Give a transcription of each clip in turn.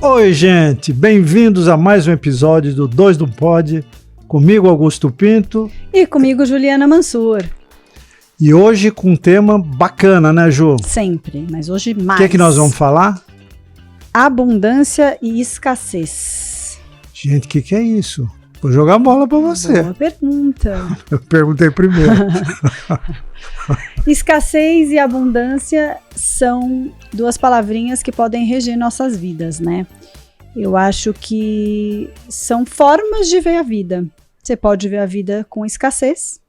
Oi, gente, bem-vindos a mais um episódio do Dois do Pod, comigo Augusto Pinto e comigo Juliana Mansur. E hoje com um tema bacana, né, Ju? Sempre, mas hoje mais. O que é que nós vamos falar? Abundância e escassez. Gente, o que é isso? Vou jogar a bola para você. Boa pergunta. Eu perguntei primeiro. Escassez e abundância são duas palavrinhas que podem reger nossas vidas, né? Eu acho que são formas de ver a vida. Você pode ver a vida com escassez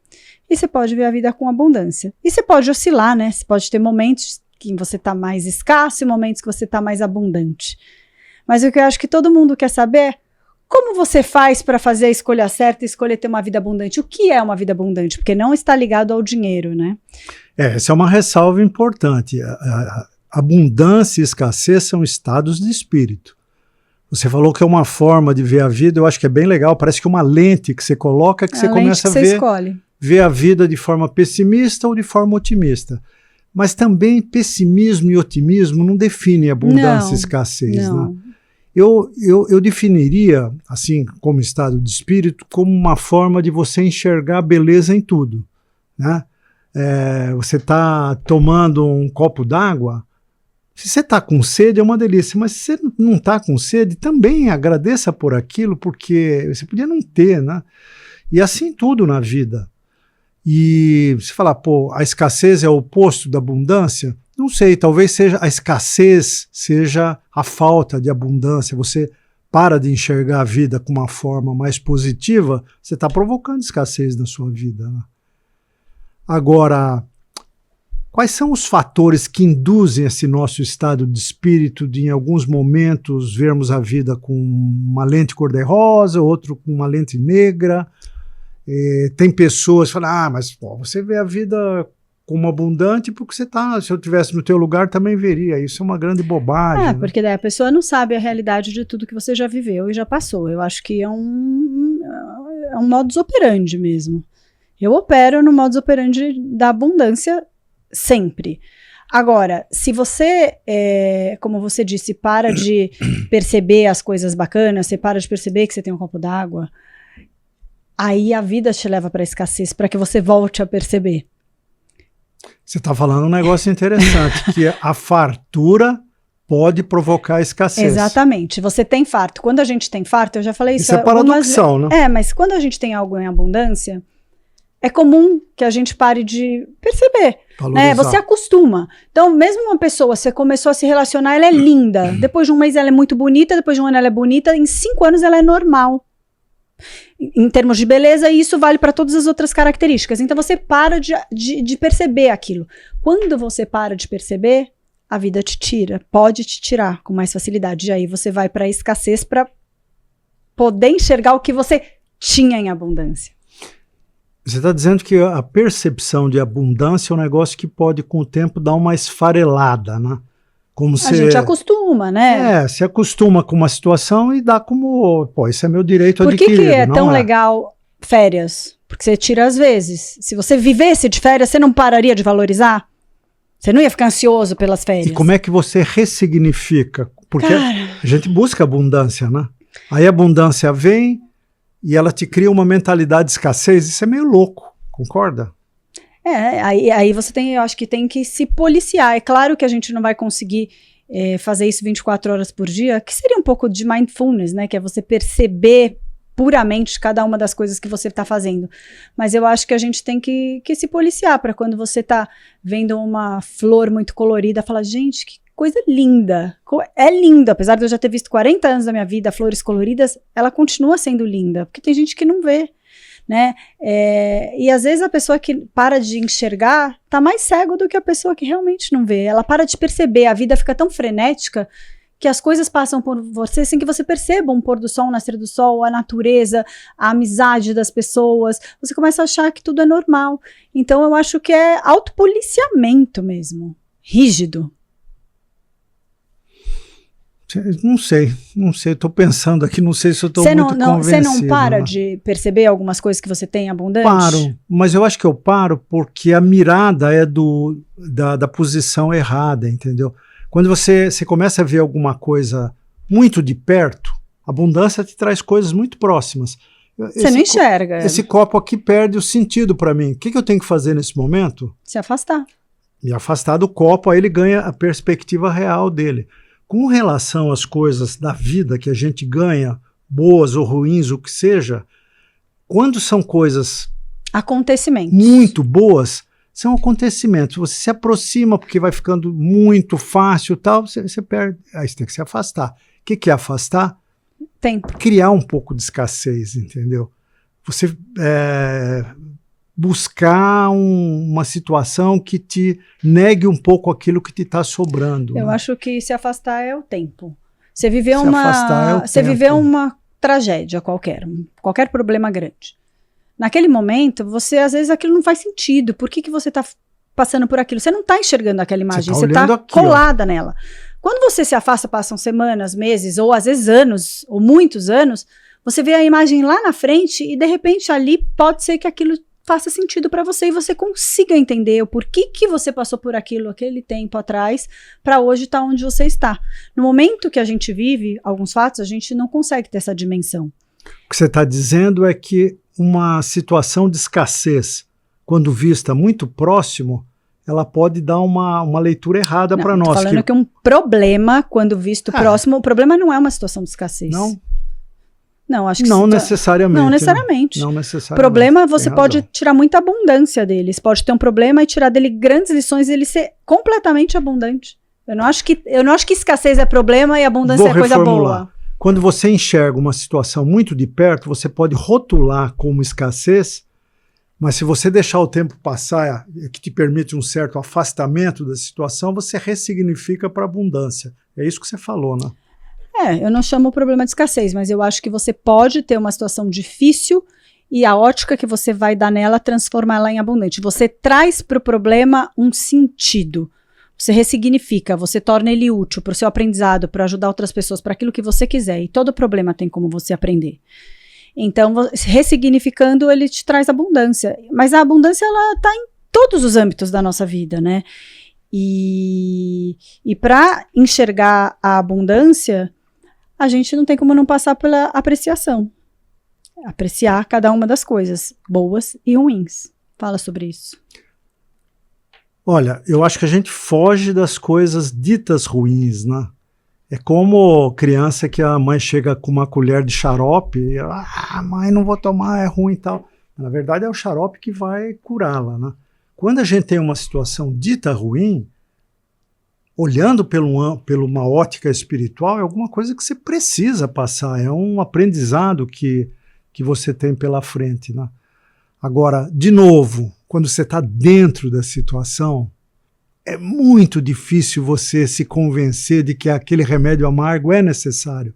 e você pode ver a vida com abundância. E você pode oscilar, né? Você pode ter momentos que você está mais escasso e momentos que você está mais abundante. Mas o que eu acho que todo mundo quer saber é como você faz para fazer a escolha certa e escolher ter uma vida abundante? O que é uma vida abundante? Porque não está ligado ao dinheiro, né? Essa é uma ressalva importante. A abundância e escassez são estados de espírito. Você falou que é uma forma de ver a vida, eu acho que é bem legal, parece que uma lente que você coloca que você começa a ver a vida de forma pessimista ou de forma otimista. Mas também pessimismo e otimismo não definem abundância e escassez, né? Eu definiria, assim, como estado de espírito, como uma forma de você enxergar a beleza em tudo, né? Você está tomando um copo d'água, se você está com sede é uma delícia, mas se você não está com sede, também agradeça por aquilo, porque você podia não ter, né? E assim tudo na vida. E você fala, pô, a escassez é o oposto da abundância? Não sei, talvez seja a escassez, seja a falta de abundância. Você para de enxergar a vida com uma forma mais positiva, você está provocando escassez na sua vida, né? Agora, quais são os fatores que induzem esse nosso estado de espírito de, em alguns momentos, vermos a vida com uma lente cor-de-rosa, outro com uma lente negra? Tem pessoas que falam, mas pô, você vê a vida como abundante porque você tá, se eu estivesse no teu lugar também veria, isso é uma grande bobagem. Né? Porque daí a pessoa não sabe a realidade de tudo que você já viveu e já passou. Eu acho que é um modus operandi mesmo. Eu opero no modus operandi da abundância sempre. Agora, se você, como você disse, para de perceber as coisas bacanas, você para de perceber que você tem um copo d'água, aí a vida te leva para a escassez, para que você volte a perceber. Você está falando um negócio interessante, que a fartura pode provocar escassez. Exatamente. Você tem farto. Quando a gente tem farto, eu já falei isso. Isso é paradoxal, né? Mas quando a gente tem algo em abundância, é comum que a gente pare de perceber. Né? Você acostuma. Então, mesmo uma pessoa, você começou a se relacionar, ela é linda. Depois de um mês ela é muito bonita, depois de um ano ela é bonita, em 5 anos ela é normal. Em termos de beleza, e isso vale para todas as outras características. Então você para de perceber aquilo. Quando você para de perceber, a vida te tira, pode te tirar com mais facilidade. E aí você vai para a escassez para poder enxergar o que você tinha em abundância. Você está dizendo que a percepção de abundância é um negócio que pode, com o tempo, dar uma esfarelada, né? Como a gente acostuma, né? Se acostuma com uma situação e dá como, pô, isso é meu direito adquirido. Por que é tão legal férias? Porque você tira às vezes. Se você vivesse de férias, você não pararia de valorizar? Você não ia ficar ansioso pelas férias? E como é que você ressignifica? Porque a gente busca abundância, né? Aí a abundância vem e ela te cria uma mentalidade de escassez. Isso é meio louco, concorda? Aí você tem, eu acho que tem que se policiar. É claro que a gente não vai conseguir fazer isso 24 horas por dia, que seria um pouco de mindfulness, né? Que é você perceber puramente cada uma das coisas que você está fazendo. Mas eu acho que a gente tem que se policiar para quando você está vendo uma flor muito colorida, falar, gente, que coisa linda. É linda, apesar de eu já ter visto 40 anos da minha vida flores coloridas, ela continua sendo linda, porque tem gente que não vê. Né? E às vezes a pessoa que para de enxergar tá mais cego do que a pessoa que realmente não vê. Ela para de perceber, a vida fica tão frenética que as coisas passam por você sem que você perceba um pôr do sol, um nascer do sol, a natureza, a amizade das pessoas. Você começa a achar que tudo é normal. Então eu acho que é autopoliciamento mesmo, rígido. Não sei, estou pensando aqui, não sei se eu estou muito convencido. Você não para de perceber algumas coisas que você tem abundante? Paro, mas eu acho que eu paro porque a mirada é da posição errada, entendeu? Quando você começa a ver alguma coisa muito de perto, a abundância te traz coisas muito próximas. Você não enxerga. Esse copo aqui perde o sentido para mim. O que eu tenho que fazer nesse momento? Se afastar. Me afastar do copo, aí ele ganha a perspectiva real dele. Com relação às coisas da vida que a gente ganha, boas ou ruins, o que seja, quando são coisas acontecimentos muito boas, são acontecimentos. Você se aproxima porque vai ficando muito fácil, tal, você perde. Aí você tem que se afastar. O que é afastar? Tempo. Criar um pouco de escassez, entendeu? Você buscar uma situação que te negue um pouco aquilo que te está sobrando. Eu né? acho que se afastar é o tempo. Você viveu Você viveu uma tragédia qualquer problema grande. Naquele momento, você às vezes aquilo não faz sentido. Por que você está passando por aquilo? Você não está enxergando aquela imagem, você está colada nela. Quando você se afasta, passam semanas, meses, ou às vezes anos, ou muitos anos, você vê a imagem lá na frente e de repente ali pode ser que aquilo faça sentido para você e você consiga entender o porquê que você passou por aquilo aquele tempo atrás para hoje estar onde você está. No momento que a gente vive alguns fatos, a gente não consegue ter essa dimensão. O que você está dizendo é que uma situação de escassez, quando vista muito próximo, ela pode dar uma leitura errada para nós. Estou falando que um problema, quando visto próximo, o problema não é uma situação de escassez. Não, acho que não necessariamente. Não necessariamente. Não necessariamente. Problema, você pode tirar muita abundância dele. Você pode ter um problema e tirar dele grandes lições e ele ser completamente abundante. Eu não acho que escassez é problema e abundância é coisa boa. Quando você enxerga uma situação muito de perto, você pode rotular como escassez, mas se você deixar o tempo passar, que te permite um certo afastamento da situação, você ressignifica para abundância. É isso que você falou, né? Eu não chamo o problema de escassez, mas eu acho que você pode ter uma situação difícil e a ótica que você vai dar nela, transformá-la em abundante. Você traz para o problema um sentido. Você ressignifica, você torna ele útil para o seu aprendizado, para ajudar outras pessoas, para aquilo que você quiser. E todo problema tem como você aprender. Então, ressignificando, ele te traz abundância. Mas a abundância, ela está em todos os âmbitos da nossa vida, né? E para enxergar a abundância, a gente não tem como não passar pela apreciação. Apreciar cada uma das coisas, boas e ruins. Fala sobre isso. Olha, eu acho que a gente foge das coisas ditas ruins, né? É como criança que a mãe chega com uma colher de xarope e mãe, não vou tomar, é ruim e tal. Na verdade, é o xarope que vai curá-la, né? Quando a gente tem uma situação dita ruim, olhando por uma ótica espiritual, é alguma coisa que você precisa passar, é um aprendizado que você tem pela frente, né? Agora, de novo, quando você está dentro da situação, é muito difícil você se convencer de que aquele remédio amargo é necessário.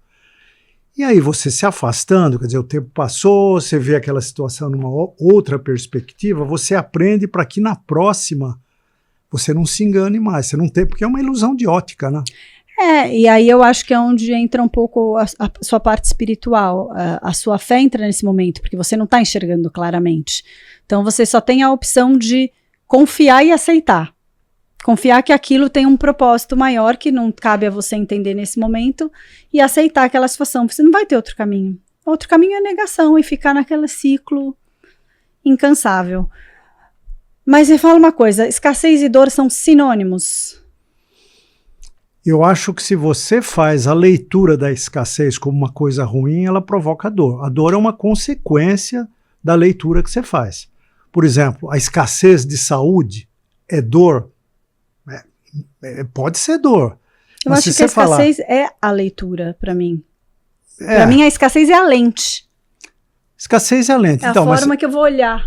E aí você se afastando, quer dizer, o tempo passou, você vê aquela situação numa outra perspectiva, você aprende para que na próxima você não se engane mais, você não tem, porque é uma ilusão de ótica, né? E aí eu acho que é onde entra um pouco a sua parte espiritual, a sua fé entra nesse momento, porque você não está enxergando claramente. Então você só tem a opção de confiar e aceitar. Confiar que aquilo tem um propósito maior que não cabe a você entender nesse momento e aceitar aquela situação. Você não vai ter outro caminho. Outro caminho é negação e ficar naquele ciclo incansável. Mas me fala uma coisa, escassez e dor são sinônimos? Eu acho que se você faz a leitura da escassez como uma coisa ruim, ela provoca dor. A dor é uma consequência da leitura que você faz. Por exemplo, a escassez de saúde é dor? Pode ser dor. Eu acho que a escassez é a leitura, para mim. Para mim, a escassez é a lente. Escassez é a lente. É então, a forma que eu vou olhar.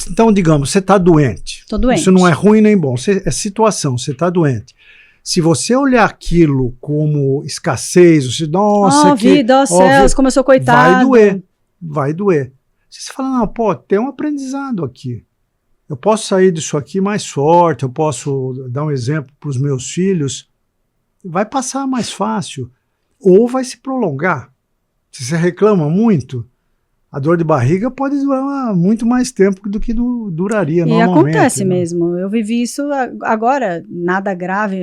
Então, digamos, você está doente. Estou doente. Isso não é ruim nem bom. É situação, você está doente. Se você olhar aquilo como escassez, você, nossa, vida, céus, como eu sou coitado. Vai doer. Se você fala, não, tem um aprendizado aqui. Eu posso sair disso aqui mais forte, eu posso dar um exemplo para os meus filhos, vai passar mais fácil, ou vai se prolongar. Se você reclama muito, a dor de barriga pode durar muito mais tempo do que duraria normalmente. E acontece mesmo. Eu vivi isso agora, nada grave,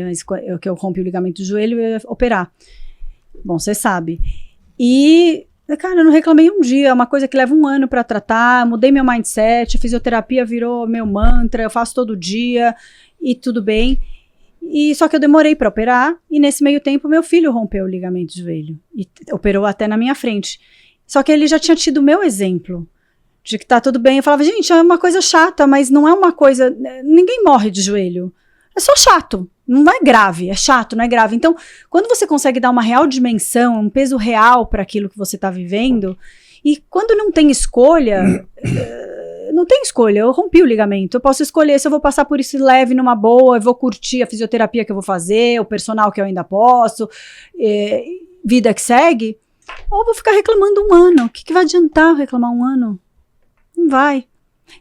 que eu rompi o ligamento do joelho e ia operar. Bom, você sabe. E, cara, eu não reclamei um dia, é uma coisa que leva um ano para tratar, mudei meu mindset, a fisioterapia virou meu mantra, eu faço todo dia e tudo bem. E só que eu demorei para operar e nesse meio tempo meu filho rompeu o ligamento de joelho e operou até na minha frente. Só que ele já tinha tido o meu exemplo de que tá tudo bem. Eu falava, gente, é uma coisa chata, mas não é uma coisa... Ninguém morre de joelho. É só chato. Não é grave, é chato, não é grave. Então, quando você consegue dar uma real dimensão, um peso real para aquilo que você está vivendo, e quando não tem escolha, não tem escolha, eu rompi o ligamento, eu posso escolher se eu vou passar por isso leve, numa boa, eu vou curtir a fisioterapia que eu vou fazer, o personal que eu ainda posso, vida que segue, ou eu vou ficar reclamando um ano. O que vai adiantar reclamar um ano? Não vai.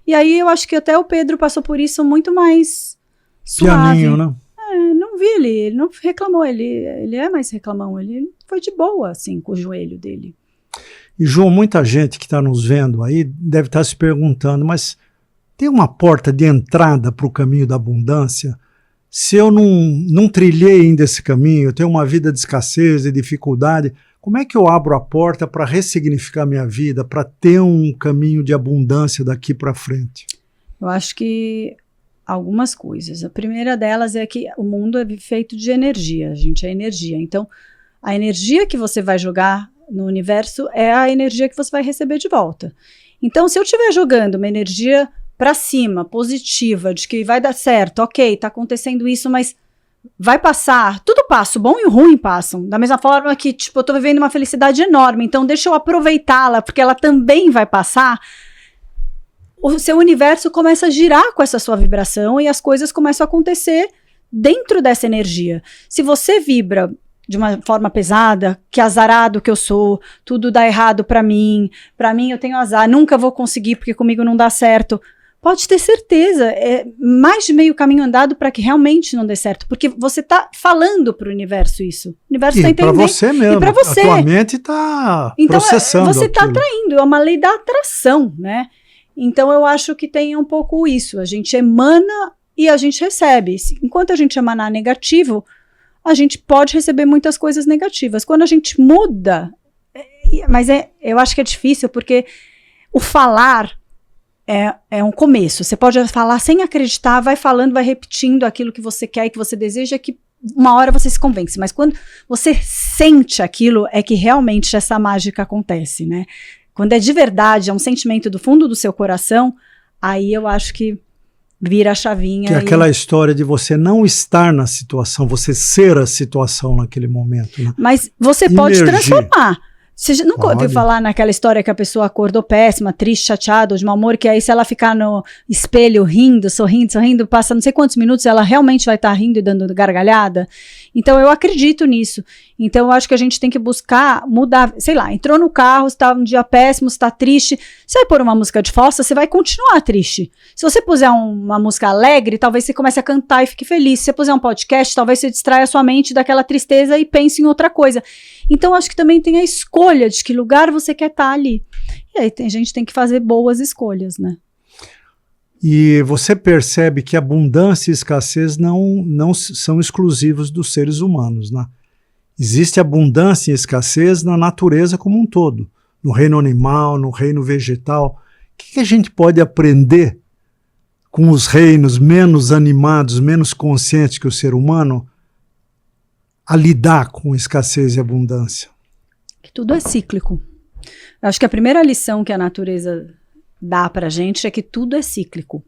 E aí eu acho que até o Pedro passou por isso muito mais suave. Pianinho, né? Não vi ele não reclamou, ele é mais reclamão, ele foi de boa, assim, com o joelho dele. E, João, muita gente que está nos vendo aí deve estar se perguntando, mas tem uma porta de entrada para o caminho da abundância? Se eu não trilhei ainda esse caminho, eu tenho uma vida de escassez e dificuldade, como é que eu abro a porta para ressignificar minha vida, para ter um caminho de abundância daqui para frente? Eu acho que algumas coisas. A primeira delas é que o mundo é feito de energia, a gente é energia. Então, a energia que você vai jogar no universo é a energia que você vai receber de volta. Então, se eu estiver jogando uma energia para cima, positiva, de que vai dar certo, ok, tá acontecendo isso, mas vai passar, tudo passa, o bom e o ruim passam. Da mesma forma que, tipo, eu tô vivendo uma felicidade enorme, então deixa eu aproveitá-la, porque ela também vai passar. O seu universo começa a girar com essa sua vibração e as coisas começam a acontecer dentro dessa energia. Se você vibra de uma forma pesada, que azarado que eu sou, tudo dá errado pra mim eu tenho azar, nunca vou conseguir porque comigo não dá certo, pode ter certeza, é mais de meio caminho andado para que realmente não dê certo, porque você tá falando pro universo isso. O universo tá entendendo. Para você mesmo, e pra você. A tua mente tá então, processando você tá aquilo. atraindo, é uma lei da atração, né? Então eu acho que tem um pouco isso, a gente emana e a gente recebe. Enquanto a gente emanar negativo, a gente pode receber muitas coisas negativas. Quando a gente muda, mas eu acho que é difícil, porque o falar é um começo. Você pode falar sem acreditar, vai falando, vai repetindo aquilo que você quer e que você deseja, que uma hora você se convence. Mas quando você sente aquilo, é que realmente essa mágica acontece, né? Quando é de verdade, é um sentimento do fundo do seu coração, aí eu acho que vira a chavinha. Que é aquela história de você não estar na situação, você ser a situação naquele momento. Né? Mas você pode transformar. Você nunca ouviu falar naquela história que a pessoa acordou péssima, triste, chateada, de mau humor, que aí se ela ficar no espelho rindo, sorrindo, passa não sei quantos minutos, ela realmente vai estar rindo e dando gargalhada? Então eu acredito nisso. Então eu acho que a gente tem que buscar mudar, sei lá, entrou no carro, está um dia péssimo, está triste, você vai pôr uma música de fossa, você vai continuar triste. Se você puser uma música alegre, talvez você comece a cantar e fique feliz. Se você puser um podcast, talvez você distraia a sua mente daquela tristeza e pense em outra coisa. Então, acho que também tem a escolha de que lugar você quer estar ali. E aí a gente tem que fazer boas escolhas, né? E você percebe que abundância e escassez não são exclusivos dos seres humanos, né? Existe abundância e escassez na natureza como um todo. No reino animal, no reino vegetal. O que a gente pode aprender com os reinos menos animados, menos conscientes que o ser humano, a lidar com escassez e abundância? Que tudo é cíclico. Eu acho que a primeira lição que a natureza dá pra gente é que tudo é cíclico.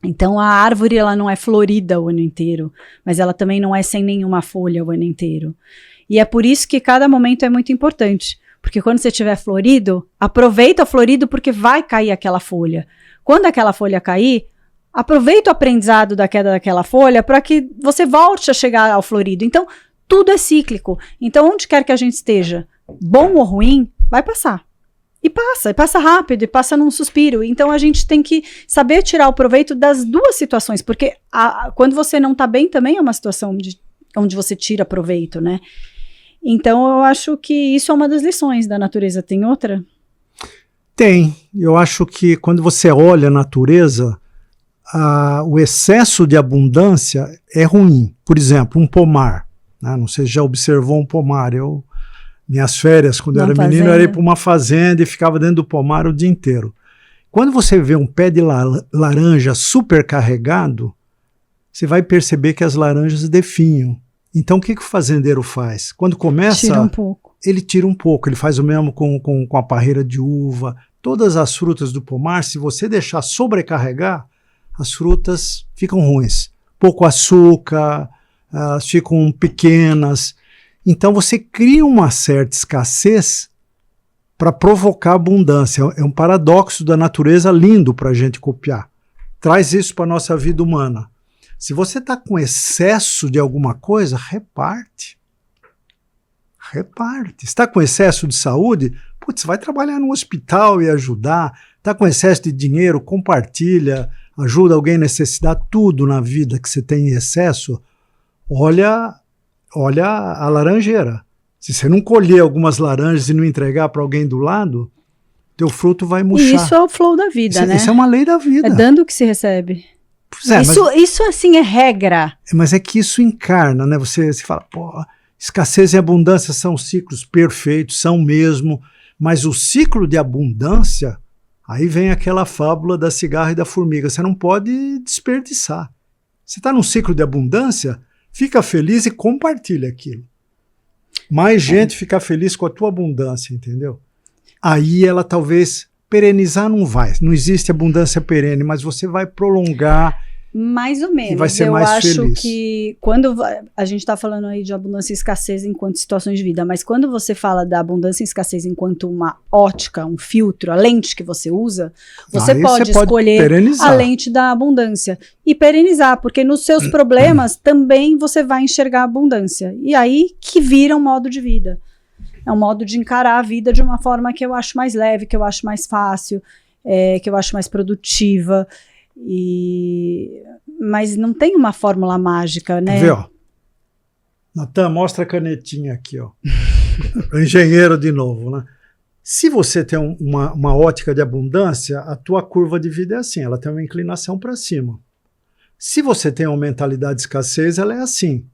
Então a árvore ela não é florida o ano inteiro, mas ela também não é sem nenhuma folha o ano inteiro. E é por isso que cada momento é muito importante, porque quando você estiver florido, aproveita o florido porque vai cair aquela folha. Quando aquela folha cair, aproveita o aprendizado da queda daquela folha para que você volte a chegar ao florido. Então tudo é cíclico. Então, onde quer que a gente esteja, bom ou ruim, vai passar. E passa rápido, e passa num suspiro. Então, a gente tem que saber tirar o proveito das duas situações, porque quando você não está bem, também é uma situação onde você tira proveito, né? Então, eu acho que isso é uma das lições da natureza. Tem outra? Tem. Eu acho que quando você olha a natureza, o excesso de abundância é ruim. Por exemplo, um pomar. Não sei se já observou um pomar. Eu Minhas férias, quando eu era menino, eu ia para uma fazenda e ficava dentro do pomar o dia inteiro. Quando você vê um pé de laranja super carregado, você vai perceber que as laranjas definham. Então, o que o fazendeiro faz? Quando começa, tira um pouco. Ele tira um pouco. Ele faz o mesmo com a parreira de uva. Todas as frutas do pomar, se você deixar sobrecarregar, as frutas ficam ruins. Pouco açúcar, elas ficam pequenas. Então, você cria uma certa escassez para provocar abundância. É um paradoxo da natureza lindo para a gente copiar. Traz isso para a nossa vida humana. Se você está com excesso de alguma coisa, reparte. Reparte. Está com excesso de saúde? Putz, vai trabalhar no hospital e ajudar. Está com excesso de dinheiro? Compartilha. Ajuda alguém em necessidade. Tudo na vida que você tem em excesso, olha a laranjeira. Se você não colher algumas laranjas e não entregar para alguém do lado, teu fruto vai murchar. E isso é o flow da vida, né? Isso é uma lei da vida. É dando que se recebe. Isso assim é regra. Mas é que isso encarna, né? Você fala, pô, escassez e abundância são ciclos perfeitos, são mesmo, mas o ciclo de abundância, aí vem aquela fábula da cigarra e da formiga, você não pode desperdiçar. Você está num ciclo de abundância, fica feliz e compartilha aquilo. Mais gente ficar feliz com a tua abundância, entendeu? Aí ela talvez perenizar não vai. Não existe abundância perene, mas você vai prolongar. Mais ou menos. E vai ser mais feliz. Eu acho que quando a gente está falando aí de abundância e escassez enquanto situações de vida, mas quando você fala da abundância e escassez enquanto uma ótica, um filtro, a lente que você usa, você pode escolher perenizar a lente da abundância e perenizar, porque nos seus problemas também você vai enxergar a abundância. E aí que vira um modo de vida. É um modo de encarar a vida de uma forma que eu acho mais leve, que eu acho mais fácil, que eu acho mais produtiva. Mas não tem uma fórmula mágica, né? Vê, ó. Natan, mostra a canetinha aqui, ó. O engenheiro de novo, né? Se você tem uma ótica de abundância, a tua curva de vida é assim, ela tem uma inclinação para cima. Se você tem uma mentalidade de escassez, ela é assim.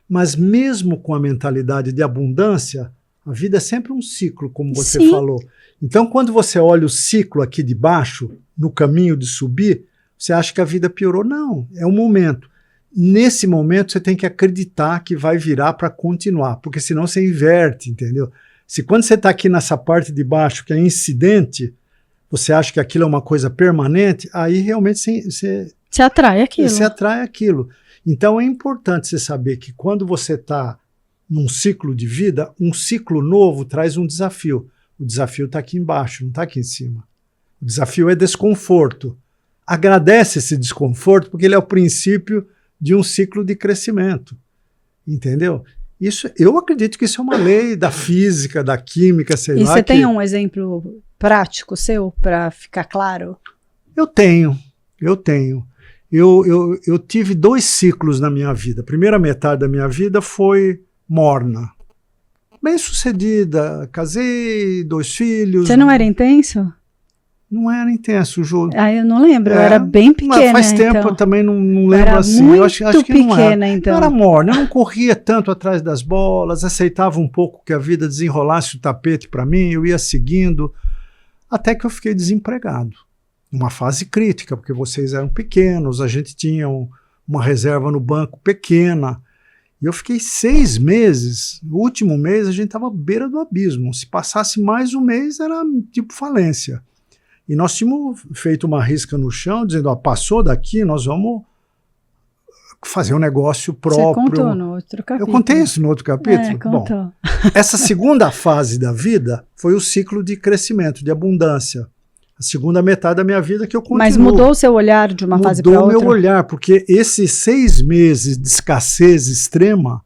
Mas mesmo com a mentalidade de abundância, a vida é sempre um ciclo, como você falou. Então, quando você olha o ciclo aqui de baixo, no caminho de subir, você acha que a vida piorou? Não, é um momento. Nesse momento, você tem que acreditar que vai virar para continuar, porque senão você inverte, entendeu? Se quando você está aqui nessa parte de baixo, que é incidente, você acha que aquilo é uma coisa permanente, aí realmente você atrai aquilo. Você atrai aquilo. Então, é importante você saber que quando você está num ciclo de vida, um ciclo novo traz um desafio. O desafio está aqui embaixo, não está aqui em cima. O desafio é desconforto. Agradece esse desconforto, porque ele é o princípio de um ciclo de crescimento. Entendeu? Isso, eu acredito que isso é uma lei da física, da química, sei lá. E você tem um exemplo prático seu para ficar claro? Eu tenho. Eu tive 2 ciclos na minha vida. A primeira metade da minha vida foi morna. Bem sucedida, casei, 2 filhos. Você não era intenso? Não era intenso, Ju. Eu não lembro, eu era bem pequena. Faz tempo, então. Eu também não lembro era assim. Muito eu acho que pequena, não era. Então. Eu era morna, eu não corria tanto atrás das bolas, aceitava um pouco que a vida desenrolasse o tapete para mim, eu ia seguindo, até que eu fiquei desempregado. Uma fase crítica, porque vocês eram pequenos, a gente tinha uma reserva no banco pequena. E eu fiquei 6 meses, no último mês a gente estava à beira do abismo. Se passasse mais um mês era tipo falência. E nós tínhamos feito uma risca no chão, dizendo, ó, passou daqui, nós vamos fazer um negócio próprio. Você contou no outro capítulo. Eu contei isso no outro capítulo? Contou. Bom, essa segunda fase da vida foi o ciclo de crescimento, de abundância. A segunda metade da minha vida que eu continuo. Mas mudou o seu olhar de uma fase para outra? Mudou o meu olhar, porque esses 6 meses de escassez extrema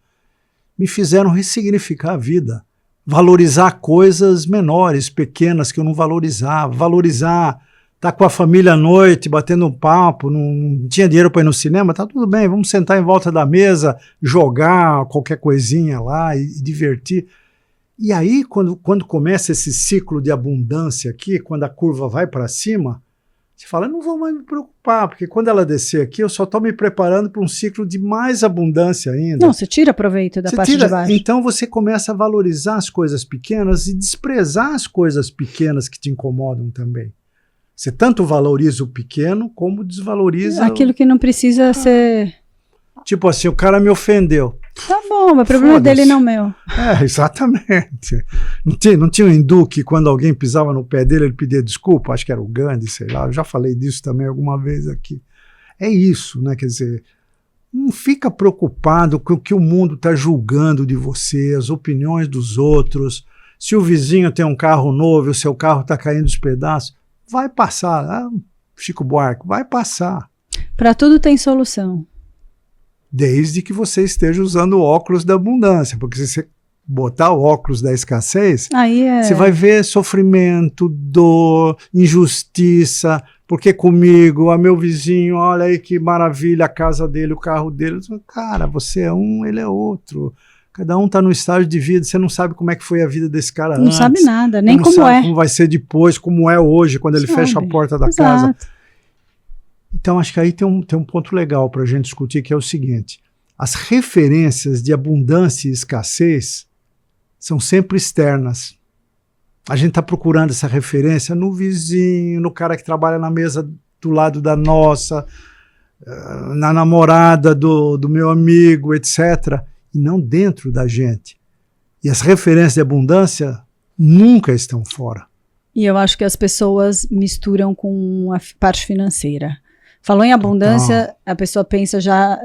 me fizeram ressignificar a vida. Valorizar coisas menores, pequenas, que eu não valorizava. Valorizar, estar com a família à noite, batendo um papo, não tinha dinheiro para ir no cinema, tá tudo bem, vamos sentar em volta da mesa, jogar qualquer coisinha lá e divertir. E aí, quando começa esse ciclo de abundância aqui, quando a curva vai para cima, Você fala, eu não vou mais me preocupar, porque quando ela descer aqui, eu só estou me preparando para um ciclo de mais abundância ainda. Não, você tira proveito da parte de baixo. Então você começa a valorizar as coisas pequenas e desprezar as coisas pequenas que te incomodam também. Você tanto valoriza o pequeno, como desvaloriza... Aquilo que não precisa ser... Tipo assim, o cara me ofendeu. Tá bom, mas o problema é dele, não meu. Exatamente. Não tinha um hindu que quando alguém pisava no pé dele, ele pedia desculpa? Acho que era o Gandhi, sei lá. Eu já falei disso também alguma vez aqui. É isso, né? Quer dizer, não fica preocupado com o que o mundo está julgando de você, as opiniões dos outros. Se o vizinho tem um carro novo e o seu carro está caindo dos pedaços, vai passar. Chico Buarque, vai passar. Para tudo tem solução. Desde que você esteja usando o óculos da abundância, porque se você botar o óculos da escassez, você vai ver sofrimento, dor, injustiça, porque comigo, meu vizinho, olha aí que maravilha a casa dele, o carro dele. Cara, você é um, ele é outro. Cada um está no estágio de vida, você não sabe como é que foi a vida desse cara antes. Não sabe nada, nem como é. Como vai ser depois, como é hoje, quando ele fecha a porta da casa. Então, acho que aí tem um ponto legal para a gente discutir, que é o seguinte: as referências de abundância e escassez são sempre externas. A gente está procurando essa referência no vizinho, no cara que trabalha na mesa do lado da nossa, na namorada do meu amigo, etc., e não dentro da gente. E as referências de abundância nunca estão fora. E eu acho que as pessoas misturam com a parte financeira. Falou em abundância, a pessoa pensa já...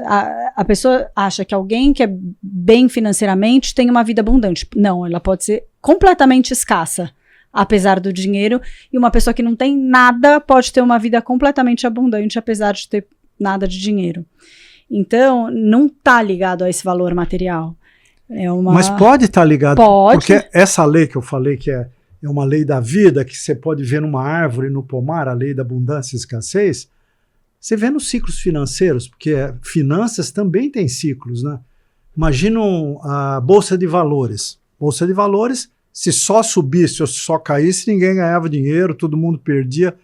A pessoa acha que alguém que é bem financeiramente tem uma vida abundante. Não, ela pode ser completamente escassa, apesar do dinheiro. E uma pessoa que não tem nada pode ter uma vida completamente abundante, apesar de ter nada de dinheiro. Então, não está ligado a esse valor material. Mas pode estar ligado. Pode. Porque essa lei que eu falei, que é uma lei da vida, que você pode ver numa árvore, no pomar, a lei da abundância e escassez, você vê nos ciclos financeiros, porque finanças também tem ciclos, né? Imagina a Bolsa de Valores. Bolsa de Valores, se só subisse ou só caísse, ninguém ganhava dinheiro, todo mundo perdia.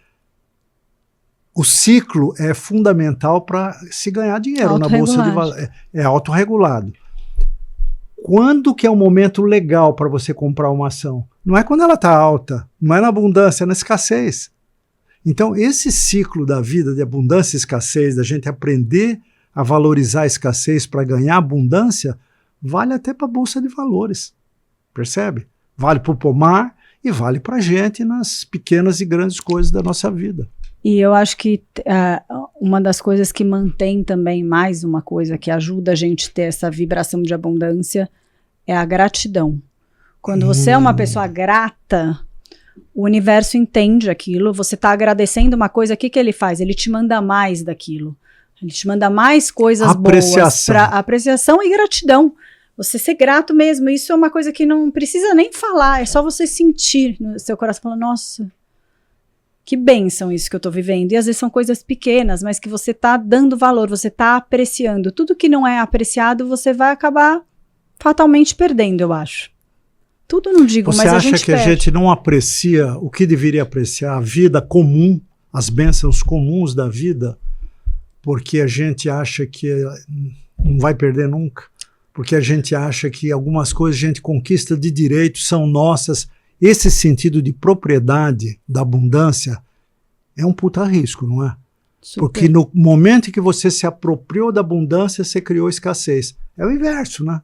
O ciclo é fundamental para se ganhar dinheiro na Bolsa de Valores. É autorregulado. Quando que é o momento legal para você comprar uma ação? Não é quando ela está alta, não é na abundância, é na escassez. Então, esse ciclo da vida de abundância e escassez, da gente aprender a valorizar a escassez para ganhar abundância, vale até para a Bolsa de Valores. Percebe? Vale para o pomar e vale para a gente nas pequenas e grandes coisas da nossa vida. E eu acho que uma das coisas que mantém também, mais uma coisa que ajuda a gente a ter essa vibração de abundância, é a gratidão. Quando você é uma pessoa grata, o universo entende aquilo, você está agradecendo uma coisa, o que ele faz? Ele te manda mais daquilo. Ele te manda mais coisas boas para apreciação e gratidão. Você ser grato mesmo, isso é uma coisa que não precisa nem falar, é só você sentir no seu coração, falando, nossa, que bênção isso que eu estou vivendo. E às vezes são coisas pequenas, mas que você está dando valor, você está apreciando. Tudo que não é apreciado, você vai acabar fatalmente perdendo, eu acho. Tudo não digo, mas a gente Você acha que a gente não aprecia o que deveria apreciar? A vida comum, as bênçãos comuns da vida, porque a gente acha que não vai perder nunca? Porque a gente acha que algumas coisas a gente conquista de direito, são nossas. Esse sentido de propriedade da abundância é um puta risco, não é? Super. Porque no momento em que você se apropriou da abundância, você criou escassez. É o inverso, né?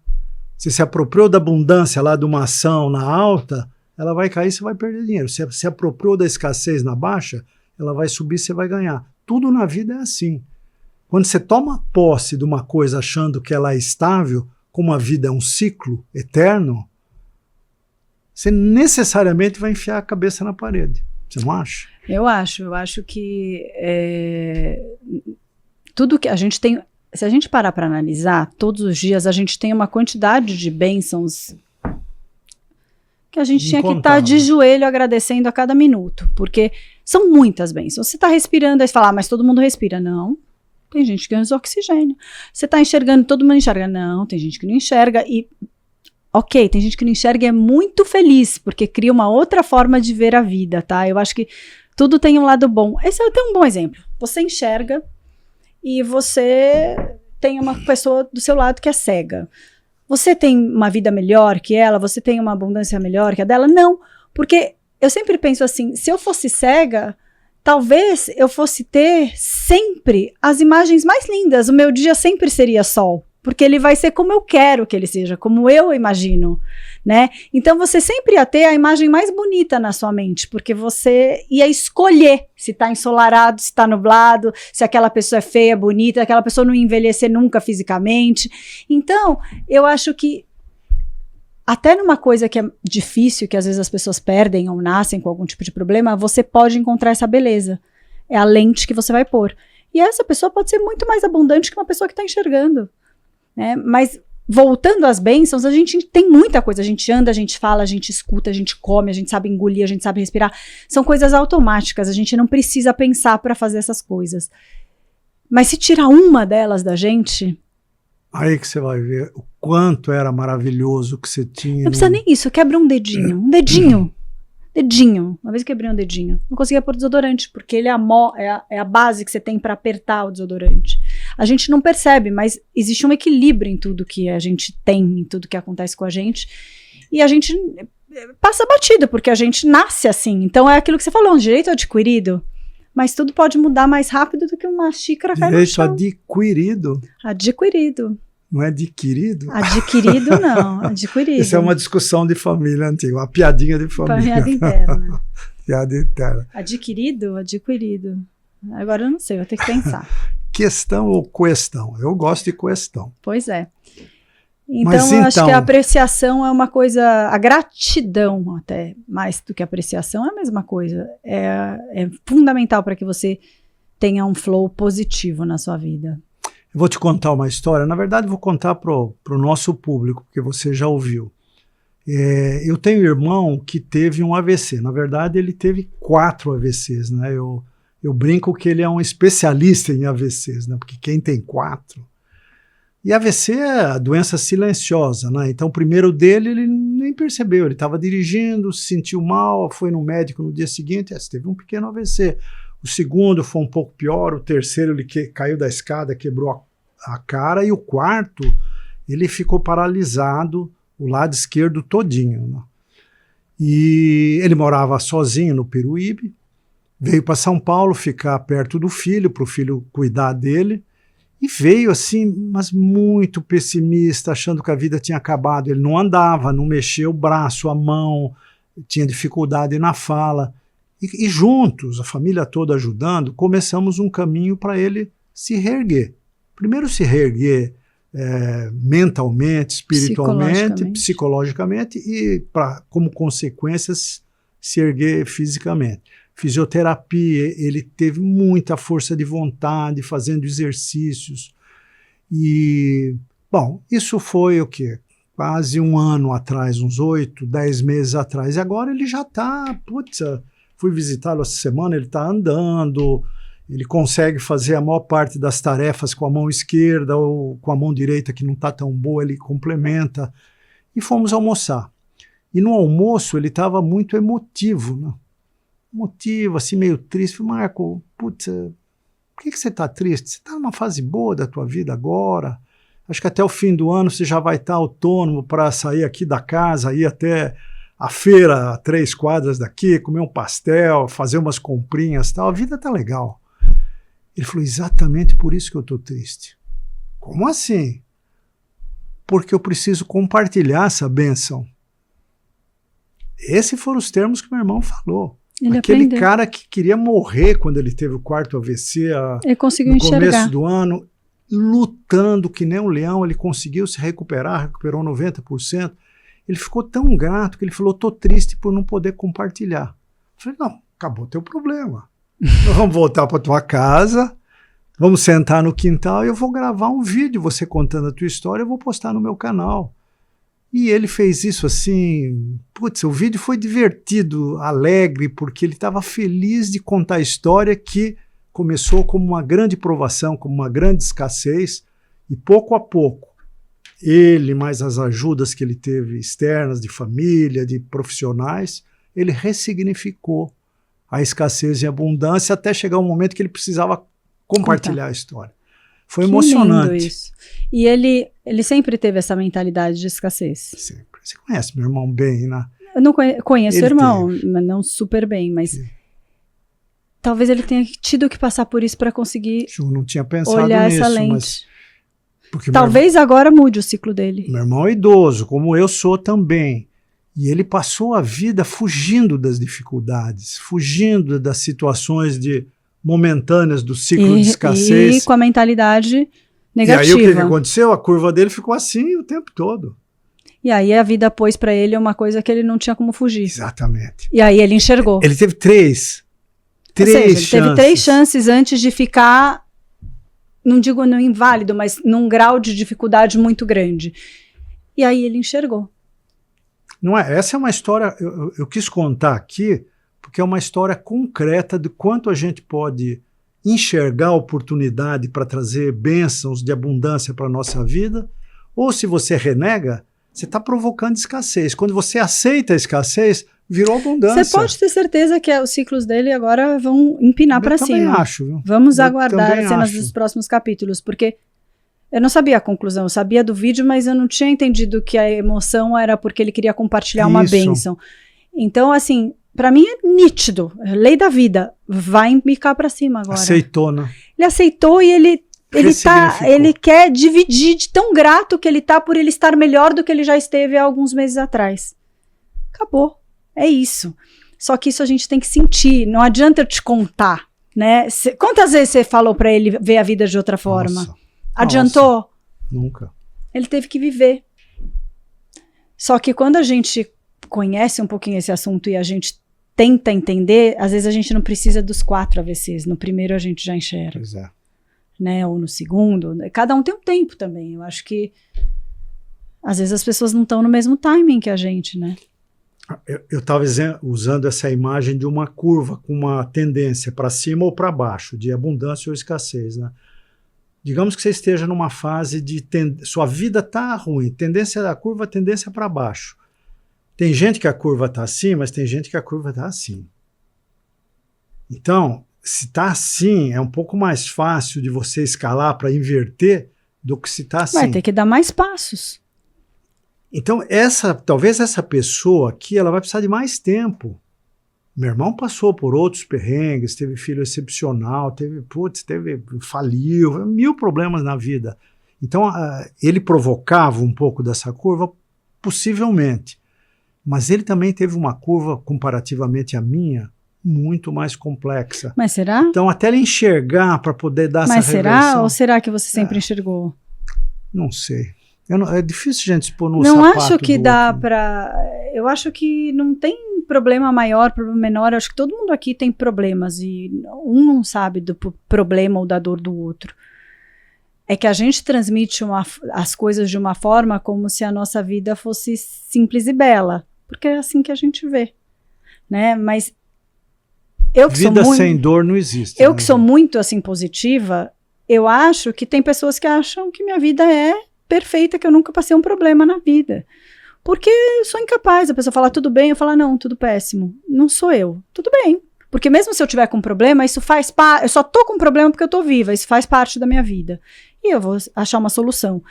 Você se apropriou da abundância lá de uma ação na alta, ela vai cair, você vai perder dinheiro. Você se apropriou da escassez na baixa, ela vai subir, você vai ganhar. Tudo na vida é assim. Quando você toma posse de uma coisa achando que ela é estável, como a vida é um ciclo eterno, você necessariamente vai enfiar a cabeça na parede. Você não acha? Eu acho que tudo que a gente tem, se a gente parar para analisar, todos os dias a gente tem uma quantidade de bênçãos que a gente tinha que estar de joelho agradecendo a cada minuto, porque são muitas bênçãos. Você está respirando, aí você fala, mas todo mundo respira. Não, tem gente que usa oxigênio. Você está enxergando, todo mundo enxerga. Não, tem gente que não enxerga e... Ok, tem gente que não enxerga e é muito feliz, porque cria uma outra forma de ver a vida, tá? Eu acho que Tudo tem um lado bom. Esse é até um bom exemplo. Você enxerga e você tem uma pessoa do seu lado que é cega. Você tem uma vida melhor que ela? Você tem uma abundância melhor que a dela? Não, porque eu sempre penso assim, se eu fosse cega, talvez eu fosse ter sempre as imagens mais lindas, o meu dia sempre seria sol, porque ele vai ser como eu quero que ele seja, como eu imagino, né? Então você sempre ia ter a imagem mais bonita na sua mente, porque você ia escolher se tá ensolarado, se tá nublado, se aquela pessoa é feia, bonita, aquela pessoa não ia envelhecer nunca fisicamente. Então, eu acho que até numa coisa que é difícil, que às vezes as pessoas perdem ou nascem com algum tipo de problema, você pode encontrar essa beleza. É a lente que você vai pôr. E essa pessoa pode ser muito mais abundante que uma pessoa que está enxergando, né? Mas voltando às bênçãos, a gente tem muita coisa. A gente anda, a gente fala, a gente escuta, a gente come, a gente sabe engolir, a gente sabe respirar. São coisas automáticas, a gente não precisa pensar para fazer essas coisas. Mas se tirar uma delas da gente... Aí que você vai ver o quanto era maravilhoso que você tinha. Não precisa nem isso, quebra um dedinho. Um dedinho. Dedinho. Uma vez eu quebrei um dedinho. Não conseguia pôr desodorante, porque ele é a base que você tem para apertar o desodorante. A gente não percebe, mas existe um equilíbrio em tudo que a gente tem, em tudo que acontece com a gente. E a gente passa batido, porque a gente nasce assim. Então é aquilo que você falou, um direito adquirido. Mas tudo pode mudar mais rápido do que uma xícara cair no chão. Direito adquirido. Adquirido. Não é adquirido? Adquirido não, adquirido. Isso é uma discussão de família antiga, uma piadinha de família. Piada interna. Piada interna. Adquirido, adquirido. Agora eu não sei, vou ter que pensar. Questão ou questão? Eu gosto de questão. Pois é. Então, eu acho que a apreciação é uma coisa, a gratidão até, mais do que a apreciação, é a mesma coisa. É fundamental para que você tenha um flow positivo na sua vida. Eu vou te contar uma história, na verdade vou contar para o nosso público, porque você já ouviu. Eu tenho um irmão que teve um AVC, na verdade ele teve 4 AVCs, né? Eu brinco que ele é um especialista em AVCs, né? Porque quem tem 4... E AVC é a doença silenciosa, né? Então o primeiro dele ele nem percebeu, ele estava dirigindo, se sentiu mal, foi no médico no dia seguinte, teve um pequeno AVC. O segundo foi um pouco pior, o terceiro ele caiu da escada, quebrou a cara, e o quarto ele ficou paralisado, o lado esquerdo todinho, né? E ele morava sozinho no Peruíbe, veio para São Paulo ficar perto do filho, para o filho cuidar dele, e veio assim, mas muito pessimista, achando que a vida tinha acabado. Ele não andava, não mexia o braço, a mão, tinha dificuldade na fala. E juntos, a família toda ajudando, começamos um caminho para ele se reerguer. Primeiro se reerguer mentalmente, espiritualmente, psicologicamente e, como consequências, se erguer fisicamente. Fisioterapia, ele teve muita força de vontade, fazendo exercícios. E, bom, isso foi o quê? Quase um ano atrás, uns 8, 10 meses atrás. E agora ele já está, fui visitá-lo essa semana, ele está andando, ele consegue fazer a maior parte das tarefas com a mão esquerda ou com a mão direita que não está tão boa, ele complementa. E fomos almoçar. E no almoço ele estava muito emotivo, né? Motivo, assim, meio triste. Falei, Marco, por que você está triste? Você está numa fase boa da tua vida agora? Acho que até o fim do ano você já vai estar autônomo para sair aqui da casa, ir até a feira, a 3 quadras daqui, comer um pastel, fazer umas comprinhas e tal. A vida está legal. Ele falou, exatamente por isso que eu estou triste. Como assim? Porque eu preciso compartilhar essa bênção. Esses foram os termos que meu irmão falou. Ele Aquele aprendeu. cara que queria morrer quando ele teve o 4º AVC ele conseguiu no enxergar. começo do ano, lutando que nem um leão, ele conseguiu se recuperar, recuperou 90%. Ele ficou tão grato que ele falou, estou triste por não poder compartilhar. Eu falei, não, acabou teu problema. Nós vamos voltar para tua casa, vamos sentar no quintal e eu vou gravar um vídeo, você contando a tua história, eu vou postar no meu canal. E ele fez isso assim, o vídeo foi divertido, alegre, porque ele estava feliz de contar a história que começou como uma grande provação, como uma grande escassez, e pouco a pouco, ele, mais as ajudas que ele teve externas, de família, de profissionais, ele ressignificou a escassez e a abundância, até chegar um momento que ele precisava compartilhar a história. Foi emocionante. Lindo isso. E ele sempre teve essa mentalidade de escassez. Sempre. Você conhece meu irmão bem, né? Eu não conheço o irmão, mas não super bem, mas talvez ele tenha tido que passar por isso para conseguir Eu não tinha pensado olhar nisso, essa lente. mas porque talvez agora mude o ciclo dele. Meu irmão é idoso, como eu sou também. E ele passou a vida fugindo das dificuldades, fugindo das situações momentâneas do ciclo de escassez. E com a mentalidade negativa. E aí o que aconteceu? A curva dele ficou assim o tempo todo. E aí a vida pôs para ele uma coisa que ele não tinha como fugir. Exatamente. E aí ele enxergou. Ele teve três chances. Ele teve 3 chances antes de ficar, não digo no inválido, mas num grau de dificuldade muito grande. E aí ele enxergou. Não é? Essa é uma história, eu quis contar aqui, porque é uma história concreta de quanto a gente pode enxergar a oportunidade para trazer bênçãos de abundância para a nossa vida, ou se você renega, você está provocando escassez. Quando você aceita a escassez, virou abundância. Você pode ter certeza que os ciclos dele agora vão empinar para cima. Eu também acho. Viu? Vamos aguardar as cenas dos próximos capítulos, porque eu não sabia a conclusão, eu sabia do vídeo, mas eu não tinha entendido que a emoção era porque ele queria compartilhar uma bênção. Então, assim, para mim é nítido, lei da vida, vai empicar para cima agora. Aceitou, né? Ele aceitou e ele quer dividir de tão grato que ele tá por ele estar melhor do que ele já esteve há alguns meses atrás. Acabou. É isso. Só que isso a gente tem que sentir. Não adianta eu te contar, né? Quantas vezes você falou para ele ver a vida de outra forma? Nossa. Adiantou? Nossa. Nunca. Ele teve que viver. Só que quando a gente conhece um pouquinho esse assunto e a gente tenta entender, às vezes a gente não precisa dos 4 AVCs. No primeiro a gente já enxerga. Pois é. Né, ou no segundo, cada um tem um tempo também. Eu acho que às vezes as pessoas não estão no mesmo timing que a gente, né? Eu estava usando essa imagem de uma curva com uma tendência para cima ou para baixo, de abundância ou escassez, né? Digamos que você esteja numa fase de sua vida está ruim, tendência da curva, tendência para baixo. Tem gente que a curva está assim, mas tem gente que a curva está assim. Então, se está assim, é um pouco mais fácil de você escalar para inverter do que se está assim. Vai ter que dar mais passos. Então, talvez essa pessoa aqui, ela vai precisar de mais tempo. Meu irmão passou por outros perrengues, teve filho excepcional, faliu, 1000 problemas na vida. Então, ele provocava um pouco dessa curva, possivelmente. Mas ele também teve uma curva, comparativamente à minha, muito mais complexa. Mas será? Então, até ele enxergar para poder dar essa reversão... Mas será? Ou será que você sempre enxergou? Não sei. É difícil a gente se pôr no sapato do outro. Não acho que dá para... Eu acho que não tem problema maior, problema menor. Eu acho que todo mundo aqui tem problemas e um não sabe do problema ou da dor do outro. É que a gente transmite as coisas de uma forma como se a nossa vida fosse simples e bela. Porque é assim que a gente vê. Né? Mas eu que vida sou muito, sem dor não existe. Eu que sou muito assim positiva, eu acho que tem pessoas que acham que minha vida é perfeita, que eu nunca passei um problema na vida. Porque eu sou incapaz. A pessoa fala tudo bem, eu falo não, tudo péssimo. Não sou eu. Tudo bem. Porque mesmo se eu tiver com problema, isso faz parte. Eu só tô com problema porque eu tô viva. Isso faz parte da minha vida. E eu vou achar uma solução.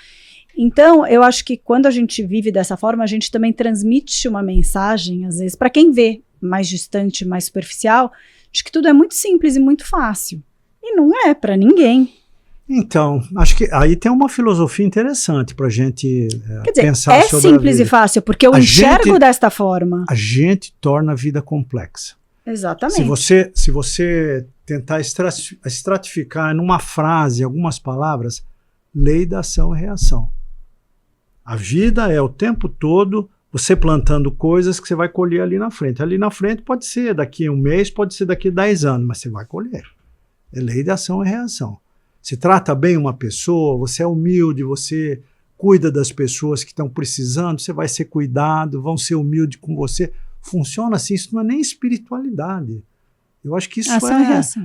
Então, eu acho que quando a gente vive dessa forma, a gente também transmite uma mensagem, às vezes, para quem vê mais distante, mais superficial, de que tudo é muito simples e muito fácil. E não é para ninguém. Então, acho que aí tem uma filosofia interessante para a gente pensar sobre a vida. É simples e fácil, porque eu enxergo desta forma. A gente torna a vida complexa. Exatamente. Se você tentar estratificar numa frase, algumas palavras, lei da ação e reação. A vida é o tempo todo você plantando coisas que você vai colher ali na frente. Ali na frente pode ser daqui a um mês, pode ser daqui a 10 anos, mas você vai colher. É lei da ação e reação. Você trata bem uma pessoa, você é humilde, você cuida das pessoas que estão precisando, você vai ser cuidado, vão ser humildes com você. Funciona assim, isso não é nem espiritualidade. Eu acho que isso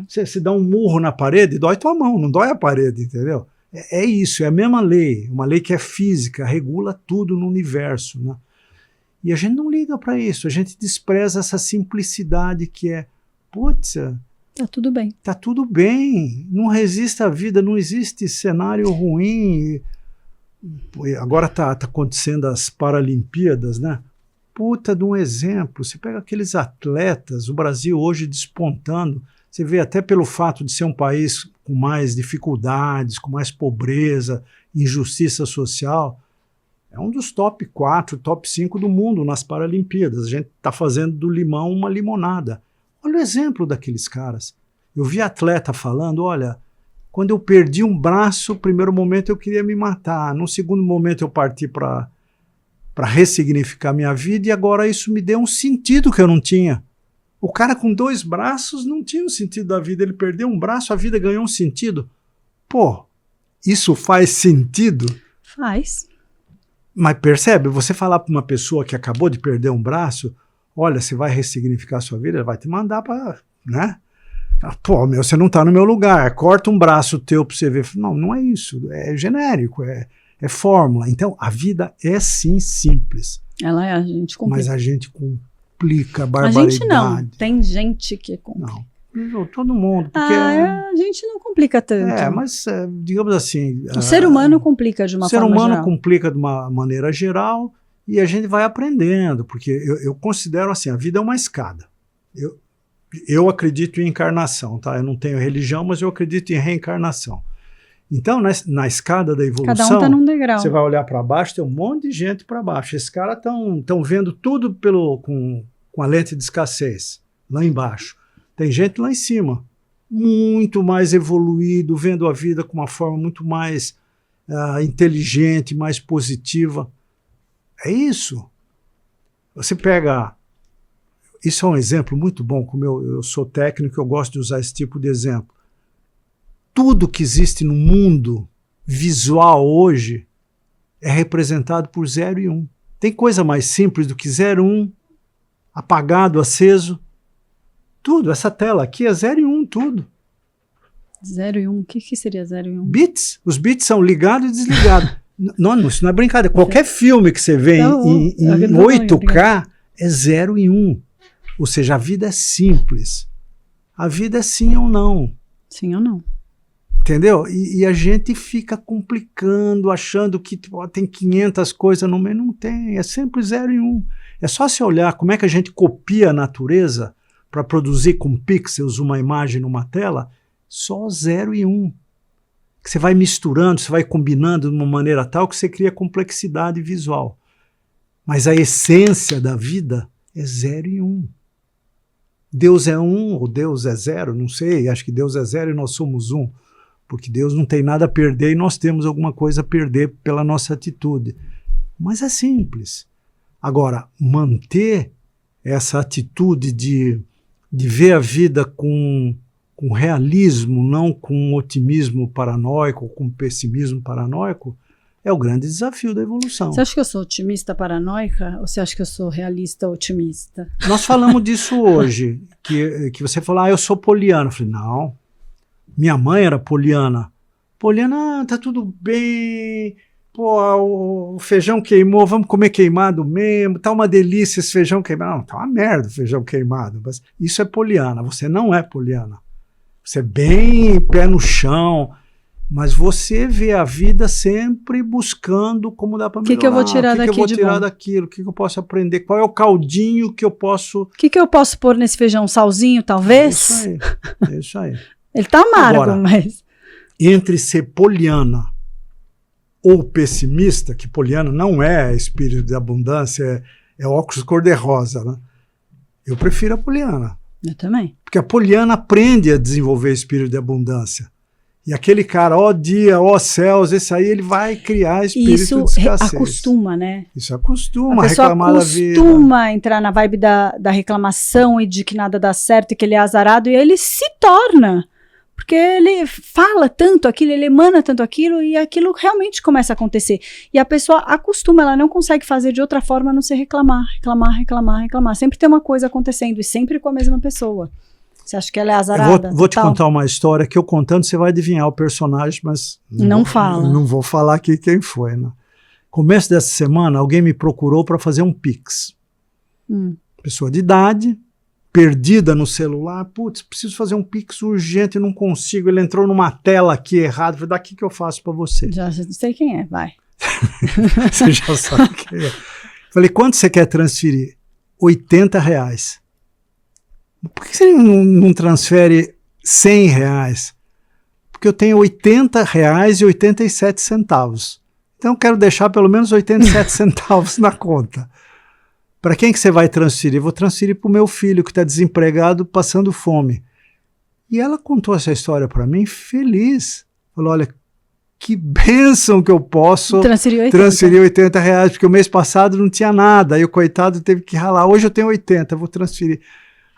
Você dá um murro na parede, dói tua mão, não dói a parede, entendeu? É isso, é a mesma lei, uma lei que é física, regula tudo no universo, né? E a gente não liga para isso, a gente despreza essa simplicidade que é putz, tá tudo bem. Tá tudo bem, não resista à vida, não existe cenário ruim. Agora tá acontecendo as Paralimpíadas, né? Puta de um exemplo, você pega aqueles atletas, o Brasil hoje despontando, você vê até pelo fato de ser um país com mais dificuldades, com mais pobreza, injustiça social, é um dos top 4, top 5 do mundo nas Paralimpíadas. A gente está fazendo do limão uma limonada. Olha o exemplo daqueles caras. Eu vi atleta falando, olha, quando eu perdi um braço, no primeiro momento eu queria me matar, no segundo momento eu parti para ressignificar minha vida e agora isso me deu um sentido que eu não tinha. O cara com 2 braços não tinha um sentido da vida, ele perdeu um braço, a vida ganhou um sentido. Pô, isso faz sentido? Faz. Mas percebe, você falar para uma pessoa que acabou de perder um braço, olha, você vai ressignificar a sua vida, ela vai te mandar para, né? Pô, você não está no meu lugar, corta um braço teu para você ver. Não, não é isso, é genérico, é fórmula. Então, a vida é sim simples. Ela é, a gente complica. Mas a gente complica a barbaridade. A gente não, tem gente que complica. Não, todo mundo. Porque a gente não complica tanto. Mas digamos assim... O ser humano complica de uma forma geral. O ser humano complica de uma maneira geral e a gente vai aprendendo, porque eu considero assim, a vida é uma escada. Eu acredito em encarnação, tá? Eu não tenho religião, mas eu acredito em reencarnação. Então, na escada da evolução, cada um tá num degrau. Você vai olhar para baixo, tem um monte de gente para baixo. Esses caras estão vendo tudo com a lente de escassez, lá embaixo. Tem gente lá em cima, muito mais evoluído, vendo a vida com uma forma muito mais inteligente, mais positiva. É isso. Você pega... Isso é um exemplo muito bom, como eu sou técnico, eu gosto de usar esse tipo de exemplo. Tudo que existe no mundo visual hoje é representado por 0 e 1. Tem coisa mais simples do que 0 e 1, apagado, aceso. Tudo, essa tela aqui é 0 e 1, tudo. 0 e 1, o que seria 0 e 1? Bits, os bits são ligados e desligados. Não, isso não é brincadeira. Qualquer filme que você vê em 8K é 0 e 1. Ou seja, a vida é simples. A vida é sim ou não. Sim ou não. Entendeu? E a gente fica complicando, achando que tem 500 coisas no meio. Não tem, é sempre 0 e 1. É só se olhar como é que a gente copia a natureza para produzir com pixels uma imagem numa tela, só 0 e 1. Que você vai misturando, você vai combinando de uma maneira tal que você cria complexidade visual. Mas a essência da vida é 0 e 1. Deus é 1 ou Deus é 0, não sei, acho que Deus é 0 e nós somos 1, porque Deus não tem nada a perder e nós temos alguma coisa a perder pela nossa atitude. Mas é simples. Agora, manter essa atitude de ver a vida com realismo, não com otimismo paranoico, com pessimismo paranoico, é o grande desafio da evolução. Você acha que eu sou otimista paranoica ou você acha que eu sou realista otimista? Nós falamos disso hoje, que você falou, eu sou poliana. Eu falei, não, minha mãe era poliana. Poliana, tá tudo bem, pô, o feijão queimou, vamos comer queimado mesmo, tá uma delícia esse feijão queimado. Não, tá uma merda o feijão queimado, mas isso é poliana, você não é poliana. Você é bem pé no chão, mas você vê a vida sempre buscando como dá para melhorar. O que eu vou tirar daqui de bom? O que eu vou tirar daquilo? O que eu posso aprender? Qual é o caldinho que eu posso... O que eu posso pôr nesse feijão? Salzinho, talvez? É isso aí. Ele tá amargo, agora, mas... Entre ser poliana ou pessimista, que poliana não é espírito de abundância, é óculos cor-de-rosa, né? Eu prefiro a poliana. Eu também. Porque a poliana aprende a desenvolver espírito de abundância. E aquele cara, ó dia, ó céus, esse aí ele vai criar espírito de escassez. Isso acostuma, né? Isso acostuma a reclamar da vida. Acostuma a entrar na vibe da reclamação e de que nada dá certo e que ele é azarado, e ele se torna. Porque ele fala tanto aquilo, ele emana tanto aquilo, e aquilo realmente começa a acontecer. E a pessoa acostuma, ela não consegue fazer de outra forma a não ser reclamar. Sempre tem uma coisa acontecendo, e sempre com a mesma pessoa. Você acha que ela é azarada? Eu vou te contar uma história que eu contando você vai adivinhar o personagem, mas não fala. Não vou falar aqui quem foi. Né? Começo dessa semana, alguém me procurou para fazer um Pix. Pessoa de idade, perdida no celular, putz, preciso fazer um Pix urgente, não consigo, ele entrou numa tela aqui errado, falei, daqui que eu faço para você. Já sei quem é, vai. Você já sabe quem é. Falei, quanto você quer transferir? R$80. Por que você não transfere R$100? Porque eu tenho R$80,87. Então eu quero deixar pelo menos 87 centavos na conta. Para quem que você vai transferir? Eu vou transferir para o meu filho que está desempregado, passando fome. E ela contou essa história para mim feliz. Falou, olha, que bênção que eu posso transferir R$80, porque o mês passado não tinha nada, aí o coitado teve que ralar. Hoje eu tenho 80, eu vou transferir.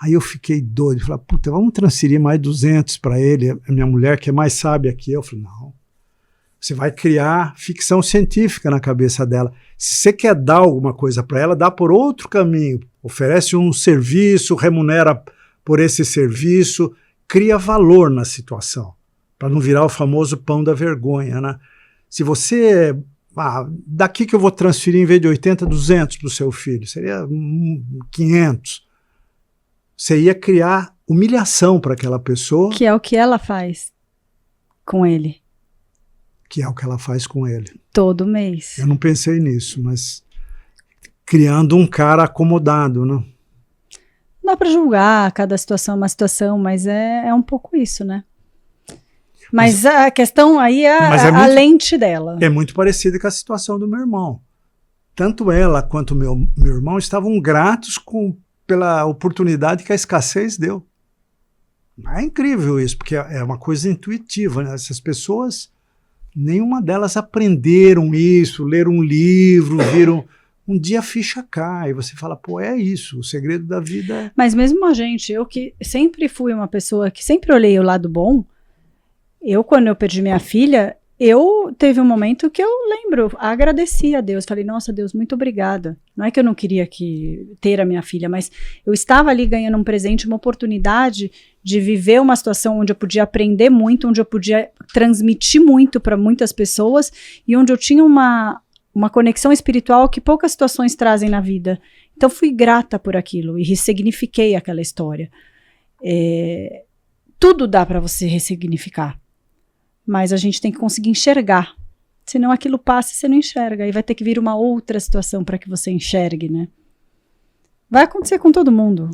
Aí eu fiquei doido, falei, puta, vamos transferir mais 200 para ele, a minha mulher que é mais sábia que eu. Falei, não, você vai criar ficção científica na cabeça dela. Se você quer dar alguma coisa para ela, dá por outro caminho. Oferece um serviço, remunera por esse serviço, cria valor na situação, para não virar o famoso pão da vergonha, né? Se você... daqui que eu vou transferir, em vez de 80, 200 para o seu filho, seria 500. Você ia criar humilhação para aquela pessoa. Que é o que ela faz com ele. Que é o que ela faz com ele. Todo mês. Eu não pensei nisso, mas criando um cara acomodado, né? Não dá para julgar, cada situação é uma situação, mas é um pouco isso, né? Mas a questão aí é a lente dela. É muito parecida com a situação do meu irmão. Tanto ela quanto meu irmão estavam gratos pela oportunidade que a escassez deu. É incrível isso, porque é uma coisa intuitiva, né? Essas pessoas, nenhuma delas aprenderam isso, leram um livro, viram... Um dia a ficha cai, e você fala, pô, é isso, o segredo da vida é... Mas mesmo a gente, eu que sempre fui uma pessoa que sempre olhei o lado bom, quando eu perdi minha filha, teve um momento que eu lembro, agradeci a Deus, falei, nossa Deus, muito obrigada. Não é que eu não queria ter a minha filha, mas eu estava ali ganhando um presente, uma oportunidade de viver uma situação onde eu podia aprender muito, onde eu podia transmitir muito para muitas pessoas, e onde eu tinha uma conexão espiritual que poucas situações trazem na vida. Então fui grata por aquilo e ressignifiquei aquela história. Tudo dá para você ressignificar, mas a gente tem que conseguir enxergar. Senão aquilo passa e você não enxerga. E vai ter que vir uma outra situação para que você enxergue, né? Vai acontecer com todo mundo.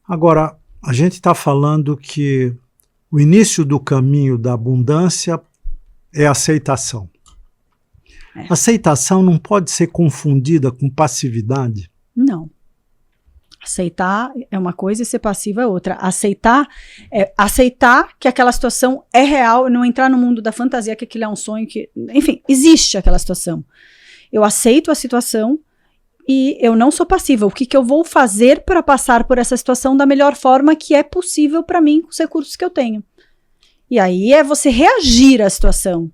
Agora, a gente está falando que o início do caminho da abundância é a aceitação. Aceitação não pode ser confundida com passividade? Não. Aceitar é uma coisa e ser passivo é outra. Aceitar é aceitar que aquela situação é real, não entrar no mundo da fantasia que aquilo é um sonho, enfim, existe aquela situação. Eu aceito a situação e eu não sou passiva. O que eu vou fazer para passar por essa situação da melhor forma que é possível para mim com os recursos que eu tenho? E aí é você reagir à situação.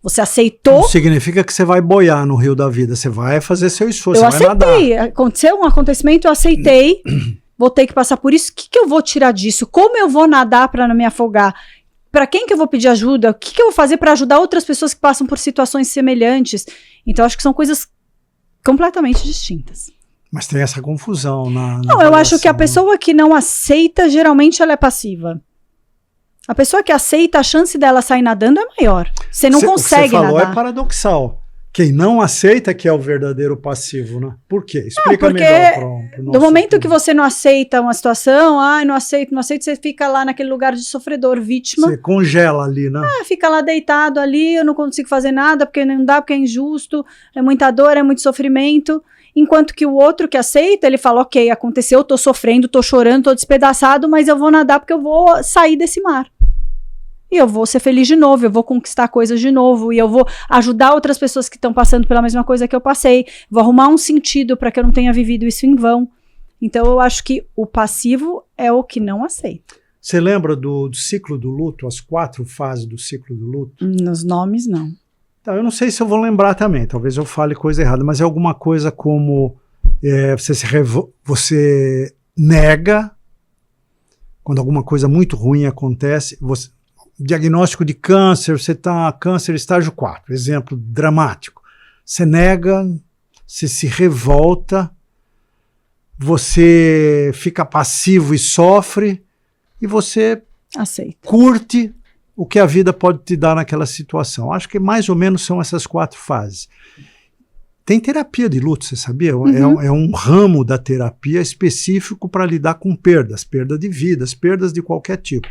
Você aceitou... Não significa que você vai boiar no rio da vida, você vai fazer seu esforço, você vai nadar. Aconteceu um acontecimento, eu aceitei, vou ter que passar por isso, o que eu vou tirar disso? Como eu vou nadar para não me afogar? Para quem que eu vou pedir ajuda? O que eu vou fazer para ajudar outras pessoas que passam por situações semelhantes? Então, acho que são coisas completamente distintas. Mas tem essa confusão na Não, eu acho que a pessoa que não aceita, geralmente ela é passiva. A pessoa que aceita, a chance dela sair nadando é maior. Você não consegue nadar. O que você falou é paradoxal. Quem não aceita que é o verdadeiro passivo, né? Por quê? Explica melhor pro nosso... Do momento que você não aceita uma situação, não aceito, você fica lá naquele lugar de sofredor, vítima. Você congela ali, né? Fica lá deitado ali, eu não consigo fazer nada, porque não dá, porque é injusto, é muita dor, é muito sofrimento. Enquanto que o outro que aceita, ele fala, ok, aconteceu, tô sofrendo, tô chorando, tô despedaçado, mas eu vou nadar porque eu vou sair desse mar. E eu vou ser feliz de novo, eu vou conquistar coisas de novo, e eu vou ajudar outras pessoas que estão passando pela mesma coisa que eu passei, vou arrumar um sentido para que eu não tenha vivido isso em vão. Então eu acho que o passivo é o que não aceita. Você lembra do ciclo do luto, as 4 fases do ciclo do luto? Nos nomes, não. Então, eu não sei se eu vou lembrar também, talvez eu fale coisa errada, mas é alguma coisa como você nega quando alguma coisa muito ruim acontece, diagnóstico de câncer, você está câncer estágio 4, exemplo dramático. Você nega, você se revolta, você fica passivo e sofre, e você aceita. Curte o que a vida pode te dar naquela situação. Acho que mais ou menos são essas 4 fases. Tem terapia de luto, você sabia? Uhum. É um ramo da terapia específico para lidar com perdas, perda de vidas, perdas de qualquer tipo.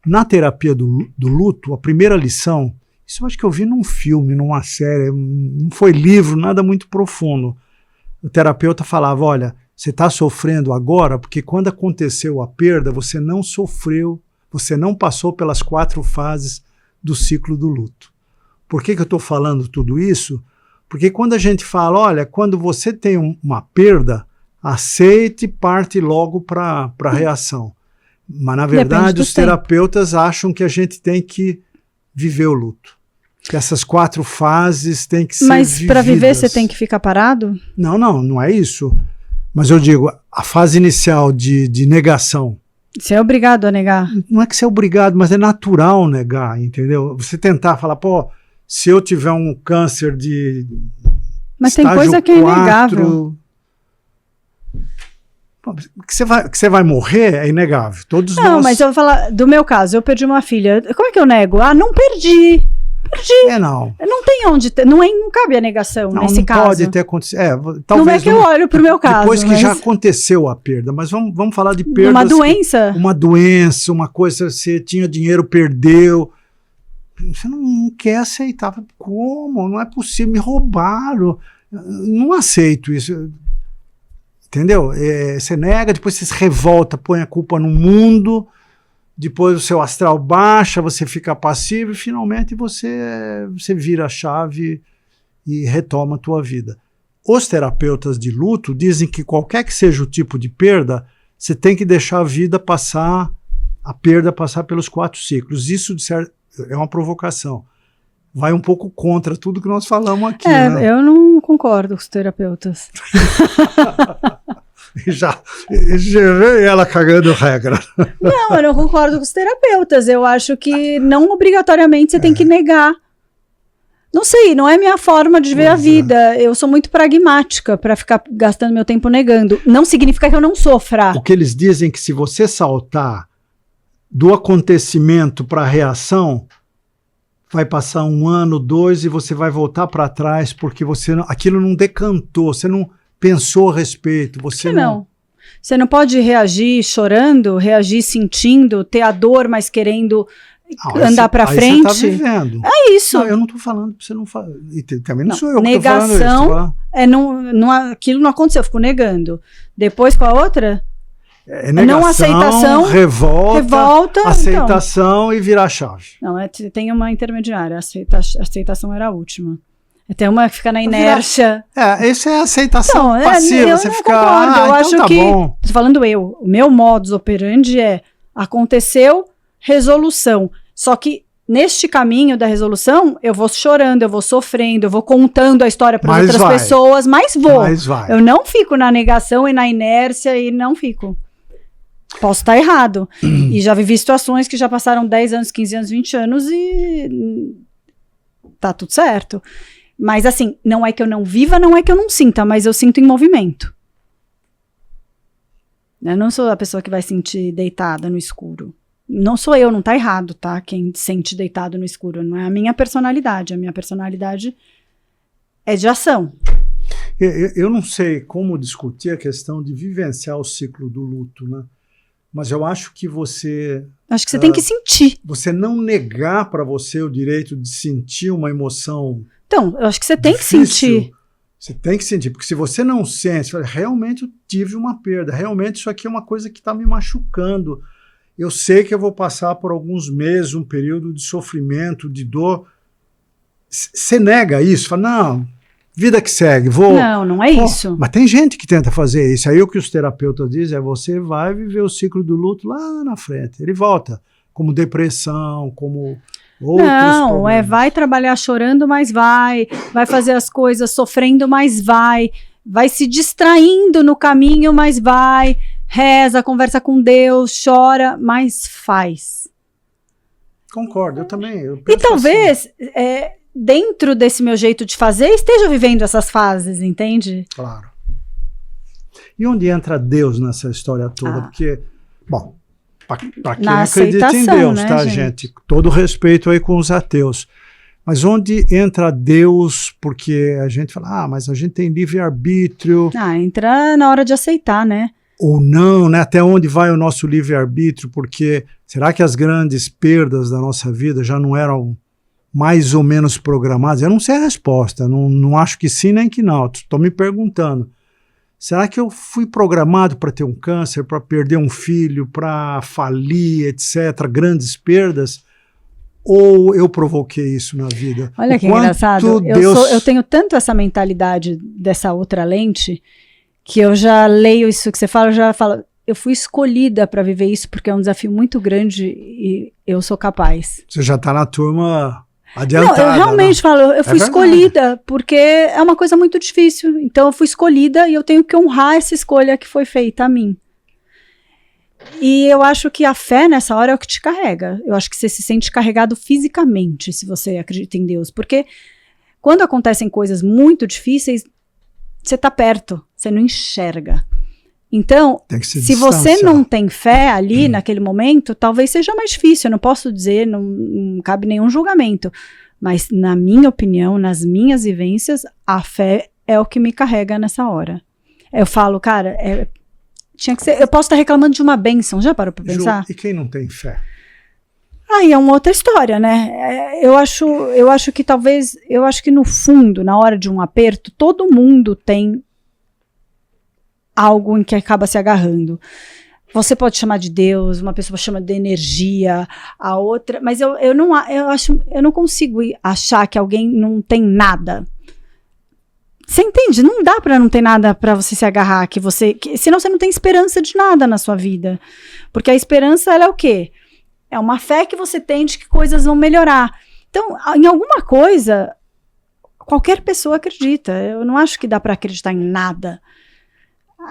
Na terapia do luto, a primeira lição, isso eu acho que eu vi num filme, numa série, não foi livro, nada muito profundo. O terapeuta falava, olha, você está sofrendo agora porque quando aconteceu a perda, você não sofreu, você não passou pelas 4 fases do ciclo do luto. Por que eu estou falando tudo isso? Porque quando a gente fala, olha, quando você tem uma perda, aceite e parte logo para a reação. Mas, na verdade, os terapeutas acham que a gente tem que viver o luto. Que essas 4 fases têm que ser vividas. Mas para viver você tem que ficar parado? Não é isso. Mas eu digo, a fase inicial de negação. Você é obrigado a negar. Não é que você é obrigado, mas é natural negar, entendeu? Você tentar falar, pô, se eu tiver um câncer de mas tem coisa que é inegável. Que você vai morrer é inegável. Todos não, nós... mas eu vou falar do meu caso. Eu perdi uma filha. Como é que eu nego? Não perdi. Não. Não tem onde ter. Não cabe a negação nesse caso. Não pode ter acontecido. Talvez não é que eu olho pro meu caso. Depois que já aconteceu a perda. Mas vamos falar de perdas. Uma doença? Uma doença, uma coisa, você tinha dinheiro, perdeu. Você não quer aceitar. Como? Não é possível. Me roubaram. Não aceito isso. Entendeu? Você nega, depois você se revolta, põe a culpa no mundo, depois o seu astral baixa, você fica passivo e finalmente você vira a chave e retoma a tua vida. Os terapeutas de luto dizem que qualquer que seja o tipo de perda, você tem que deixar a perda passar pelos 4 ciclos. Isso é uma provocação. Vai um pouco contra tudo que nós falamos aqui. Né? Eu não concordo com os terapeutas. já veio ela cagando regra. Não, eu não concordo com os terapeutas. Eu acho que não obrigatoriamente você tem que negar. Não sei, não é minha forma de ver a vida. Eu sou muito pragmática para ficar gastando meu tempo negando. Não significa que eu não sofra. O que eles dizem é que se você saltar do acontecimento para a reação, vai passar 1 ano, 2 e você vai voltar para trás porque aquilo não decantou, você não pensou a respeito. Você não pode reagir chorando, reagir sentindo, ter a dor, mas querendo andar para frente. Você tá vivendo. É isso. Não, eu não tô falando para você não falar. Também não sou eu que tô falando isso. Negação, aquilo não aconteceu, eu fico negando. Depois com a outra... negação, não aceitação, revolta, aceitação e virar chave. Não, tem uma intermediária, a aceitação era a última. Tem uma que fica na inércia. Essa é a aceitação passiva, você fica, eu então acho tá que, bom. Tô falando o meu modus operandi aconteceu, resolução. Só que neste caminho da resolução, eu vou chorando, eu vou sofrendo, eu vou contando a história para outras pessoas, mas vou. Eu não fico na negação e na inércia e não fico. Posso estar errado. E já vivi situações que já passaram 10 anos, 15 anos, 20 anos e tá tudo certo. Mas assim, não é que eu não viva, não é que eu não sinta, mas eu sinto em movimento. Eu não sou a pessoa que vai sentir deitada no escuro. Não sou eu, não tá errado, tá? Quem sente deitado no escuro. Não é a minha personalidade. A minha personalidade é de ação. Eu não sei como discutir a questão de vivenciar o ciclo do luto, né? Mas eu acho que você... Acho que você tem que sentir. Você não negar para você o direito de sentir uma emoção. Então, eu acho que você tem que sentir. Você tem que sentir, porque se você não sente, você fala, realmente eu tive uma perda, realmente isso aqui é uma coisa que está me machucando. Eu sei que eu vou passar por alguns meses, um período de sofrimento, de dor. Você nega isso, fala, não, vida que segue, vou... Não é isso. Mas tem gente que tenta fazer isso. Aí o que os terapeutas dizem é, você vai viver o ciclo do luto lá na frente. Ele volta, como depressão, como... Não, vai trabalhar chorando, mas vai fazer as coisas sofrendo, mas vai se distraindo no caminho, mas reza, conversa com Deus, chora, mas faz. Concordo, eu também. E talvez, dentro desse meu jeito de fazer, esteja vivendo essas fases, entende? Claro. E onde entra Deus nessa história toda? Porque, bom, para quem Na acredita em aceitação, Deus, né, tá, gente? Todo respeito aí com os ateus. Mas onde entra Deus? Porque a gente fala, mas a gente tem livre-arbítrio. Entra na hora de aceitar, né? Ou não, né? Até onde vai o nosso livre-arbítrio? Porque será que as grandes perdas da nossa vida já não eram mais ou menos programadas? Eu não sei a resposta, não acho que sim nem que não. Estou me perguntando. Será que eu fui programado para ter um câncer, para perder um filho, para falir, etc., grandes perdas? Ou eu provoquei isso na vida? Olha que engraçado, eu tenho tanto essa mentalidade dessa outra lente, que eu já leio isso que você fala, eu já falo, eu fui escolhida para viver isso, porque é um desafio muito grande e eu sou capaz. Você já está na turma adiantada. Não, eu realmente falo, eu fui verdade. escolhida, porque é uma coisa muito difícil, então eu fui escolhida e eu tenho que honrar essa escolha que foi feita a mim. E eu acho que a fé nessa hora é o que te carrega. Eu acho que você se sente carregado fisicamente se você acredita em Deus. Porque quando acontecem coisas muito difíceis, você está perto, você não enxerga. Então, se você não tem fé ali naquele momento, talvez seja mais difícil. Eu não posso dizer, não cabe nenhum julgamento. Mas na minha opinião, nas minhas vivências, a fé é o que me carrega nessa hora. Eu falo, cara, tinha que ser. Eu posso estar reclamando de uma bênção, já parou para pensar? Ju, e quem não tem fé? Aí é uma outra história, né? Eu acho que talvez, eu acho que no fundo, na hora de um aperto, todo mundo tem algo em que acaba se agarrando. Você pode chamar de Deus, uma pessoa chama de energia, a outra, mas eu não consigo achar que alguém não tem nada. Você entende? Não dá para não ter nada para você se agarrar, senão você não tem esperança de nada na sua vida. Porque a esperança, ela é o quê? É uma fé que você tem de que coisas vão melhorar. Então, em alguma coisa, qualquer pessoa acredita. Eu não acho que dá para acreditar em nada.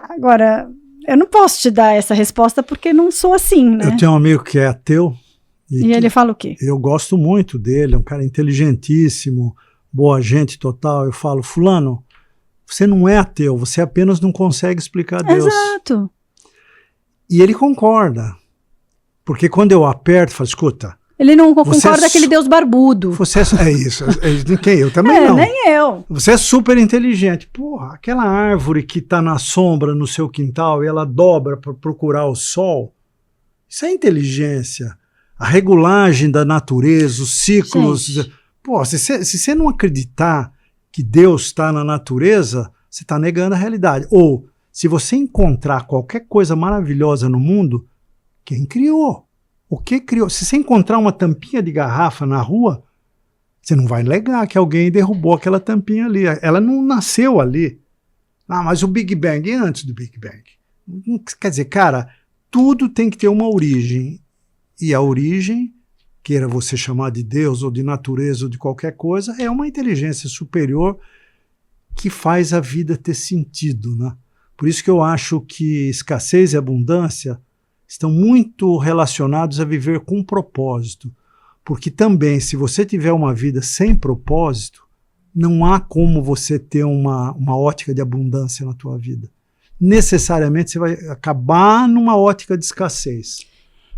Agora, eu não posso te dar essa resposta porque não sou assim, né? Eu tenho um amigo que é ateu. E ele fala o quê? Eu gosto muito dele, é um cara inteligentíssimo, boa gente total. Eu falo, fulano, você não é ateu, você apenas não consegue explicar Deus. Exato. E ele concorda. Porque quando eu aperto, eu falo, escuta... Ele não concorda com aquele Deus barbudo. Você é isso. Eu também não. Nem eu. Você é super inteligente. Porra, aquela árvore que está na sombra no seu quintal e ela dobra para procurar o sol, isso é inteligência. A regulagem da natureza, os ciclos... Gente. Pô, se você não acreditar que Deus está na natureza, você está negando a realidade. Ou, se você encontrar qualquer coisa maravilhosa no mundo, quem criou? O que criou? Se você encontrar uma tampinha de garrafa na rua, você não vai negar que alguém derrubou aquela tampinha ali. Ela não nasceu ali. Mas o Big Bang, e antes do Big Bang? Quer dizer, cara, tudo tem que ter uma origem. E a origem, queira você chamar de Deus ou de natureza ou de qualquer coisa, é uma inteligência superior que faz a vida ter sentido, né? Por isso que eu acho que escassez e abundância estão muito relacionados a viver com propósito. Porque também, se você tiver uma vida sem propósito, não há como você ter uma ótica de abundância na tua vida. Necessariamente você vai acabar numa ótica de escassez.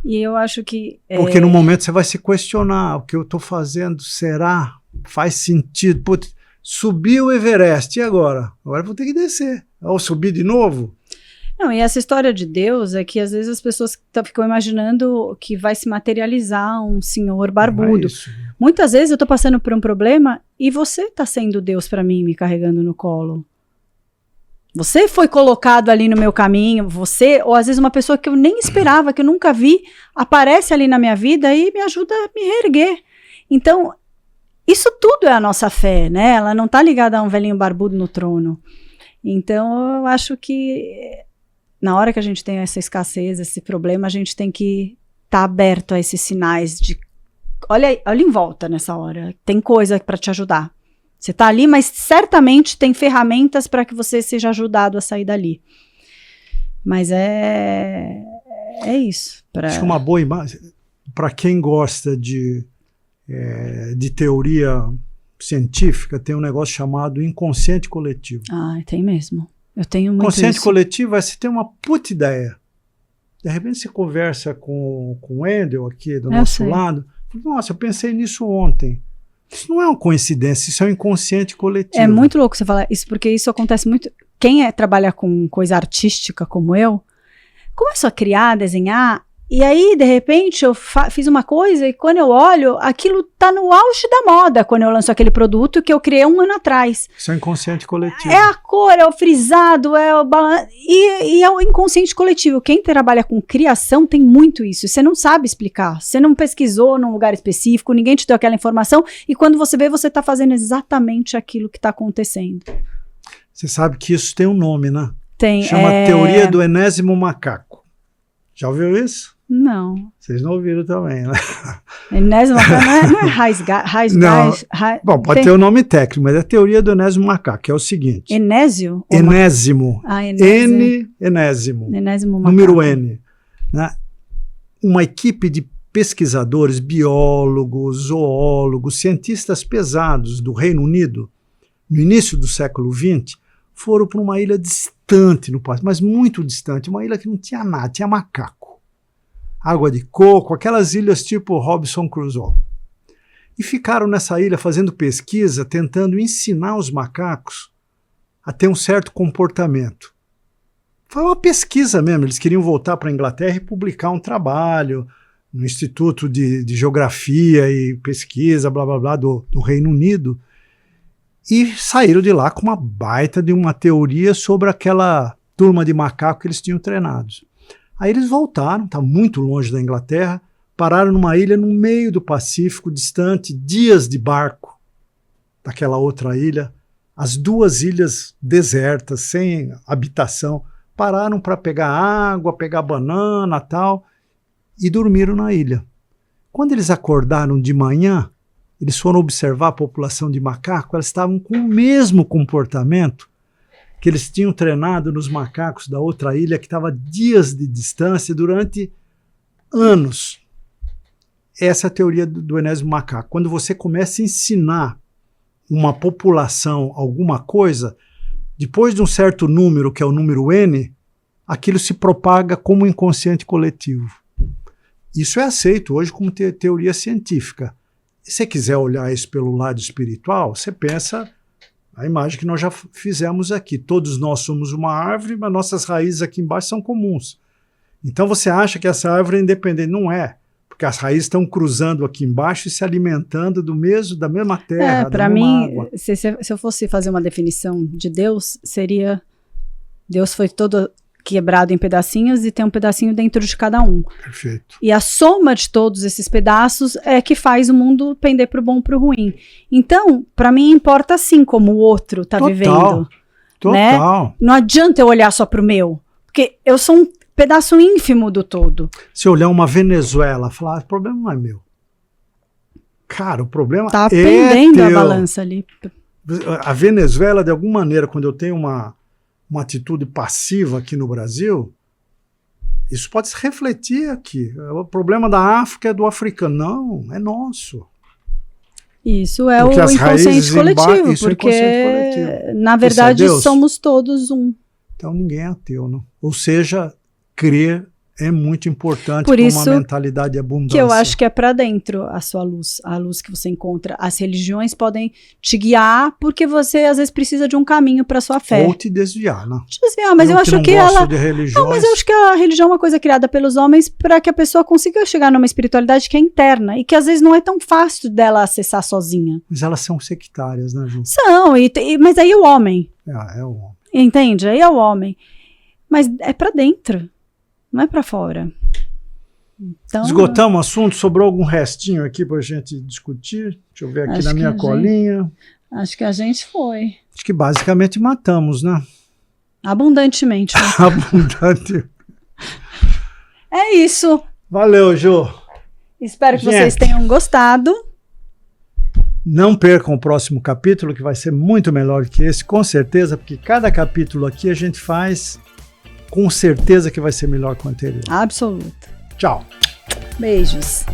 E eu acho que... Porque no momento você vai se questionar, o que eu estou fazendo, será? Faz sentido? Putz, subi o Everest, e agora? Agora eu vou ter que descer. Ou subir de novo? Não, e essa história de Deus é que às vezes as pessoas ficam imaginando que vai se materializar um senhor barbudo. Muitas vezes eu tô passando por um problema e você tá sendo Deus para mim, me carregando no colo. Você foi colocado ali no meu caminho, você, ou às vezes uma pessoa que eu nem esperava, que eu nunca vi, aparece ali na minha vida e me ajuda a me reerguer. Então, isso tudo é a nossa fé, né? Ela não tá ligada a um velhinho barbudo no trono. Então, eu acho que na hora que a gente tem essa escassez, esse problema, a gente tem que estar aberto a esses sinais de... Olha em volta nessa hora, tem coisa para te ajudar. Você está ali, mas certamente tem ferramentas para que você seja ajudado a sair dali. Mas é isso. Acho que uma boa imagem, para quem gosta de teoria científica, tem um negócio chamado inconsciente coletivo. Tem mesmo. Eu tenho muito Consciente isso. coletivo é se ter uma puta ideia. De repente você conversa com o Wendel aqui do nosso lado. Nossa, eu pensei nisso ontem. Isso não é uma coincidência, isso é um inconsciente coletivo. É muito louco você falar isso, porque isso acontece muito. Quem trabalha com coisa artística como eu, começo a criar, desenhar, e aí, de repente, eu fiz uma coisa e quando eu olho, aquilo tá no auge da moda quando eu lanço aquele produto que eu criei 1 ano atrás. Isso é um inconsciente coletivo. É a cor, é o frisado, é o balanço, e é o inconsciente coletivo. Quem trabalha com criação tem muito isso. Você não sabe explicar. Você não pesquisou num lugar específico, ninguém te deu aquela informação, e quando você vê, você tá fazendo exatamente aquilo que tá acontecendo. Você sabe que isso tem um nome, né? Tem. Chama teoria do enésimo macaco. Já ouviu isso? Não. Vocês não ouviram também, né? Enésimo macaco não é raiz. Bom, pode ter o nome técnico, mas é a teoria do enésimo macaco, que é o seguinte. Enésio? Enésimo. Enésimo. Enésimo. Enésimo macaco. Número N. Né? Uma equipe de pesquisadores, biólogos, zoólogos, cientistas pesados do Reino Unido, no início do século XX, foram para uma ilha distante no passado, mas muito distante, uma ilha que não tinha nada, tinha macaco. Água de coco, aquelas ilhas tipo Robinson Crusoe. E ficaram nessa ilha fazendo pesquisa, tentando ensinar os macacos a ter um certo comportamento. Foi uma pesquisa mesmo, eles queriam voltar para a Inglaterra e publicar um trabalho no Instituto de Geografia e Pesquisa, blá blá blá, do Reino Unido, e saíram de lá com uma baita de uma teoria sobre aquela turma de macaco que eles tinham treinados. Aí eles voltaram, está muito longe da Inglaterra, pararam numa ilha no meio do Pacífico, distante, dias de barco daquela outra ilha, as 2 ilhas desertas, sem habitação, pararam para pegar água, pegar banana e tal, e dormiram na ilha. Quando eles acordaram de manhã, eles foram observar a população de macaco, elas estavam com o mesmo comportamento que eles tinham treinado nos macacos da outra ilha, que estava a dias de distância durante anos. Essa é a teoria do enésimo macaco. Quando você começa a ensinar uma população alguma coisa, depois de um certo número, que é o número N, aquilo se propaga como inconsciente coletivo. Isso é aceito hoje como teoria científica. Se você quiser olhar isso pelo lado espiritual, você pensa a imagem que nós já fizemos aqui. Todos nós somos uma árvore, mas nossas raízes aqui embaixo são comuns. Então você acha que essa árvore é independente. Não é, porque as raízes estão cruzando aqui embaixo e se alimentando da mesma terra, para mim, se eu fosse fazer uma definição de Deus, seria Deus foi todo quebrado em pedacinhos e tem um pedacinho dentro de cada um. Perfeito. E a soma de todos esses pedaços é que faz o mundo pender para o bom e para o ruim. Então, para mim, importa sim como o outro está vivendo. Total. Né? Não adianta eu olhar só para o meu, porque eu sou um pedaço ínfimo do todo. Se eu olhar uma Venezuela, falar, o problema não é meu. Cara, o problema tá é pendendo teu. A balança ali. A Venezuela, de alguma maneira, quando eu tenho uma atitude passiva aqui no Brasil, isso pode se refletir aqui. O problema da África é do africano. Não, é nosso. Isso é porque o inconsciente coletivo, porque, na verdade, somos todos um. Então, ninguém é ateu, não? Ou seja, crer é muito importante para uma mentalidade de abundância. Que eu acho que é para dentro a sua luz, a luz que você encontra. As religiões podem te guiar porque você às vezes precisa de um caminho para sua fé. Ou te desviar, né? Te desviar, mas eu acho que ela. Não, mas eu acho que a religião é uma coisa criada pelos homens para que a pessoa consiga chegar numa espiritualidade que é interna e que às vezes não é tão fácil dela acessar sozinha. Mas elas são sectárias, né, Ju? São, mas aí é o homem. É o homem. Entende? Aí é o homem. Mas é para dentro. Não é para fora. Então, esgotamos o assunto? Sobrou algum restinho aqui para a gente discutir? Deixa eu ver aqui na minha colinha. Acho que a gente foi. Acho que basicamente matamos, né? Abundantemente. Né? Abundante. É isso. Valeu, Jô. Espero que vocês tenham gostado. Não percam o próximo capítulo, que vai ser muito melhor que esse, com certeza, porque cada capítulo aqui a gente faz com certeza que vai ser melhor que o anterior. Absoluta. Tchau. Beijos.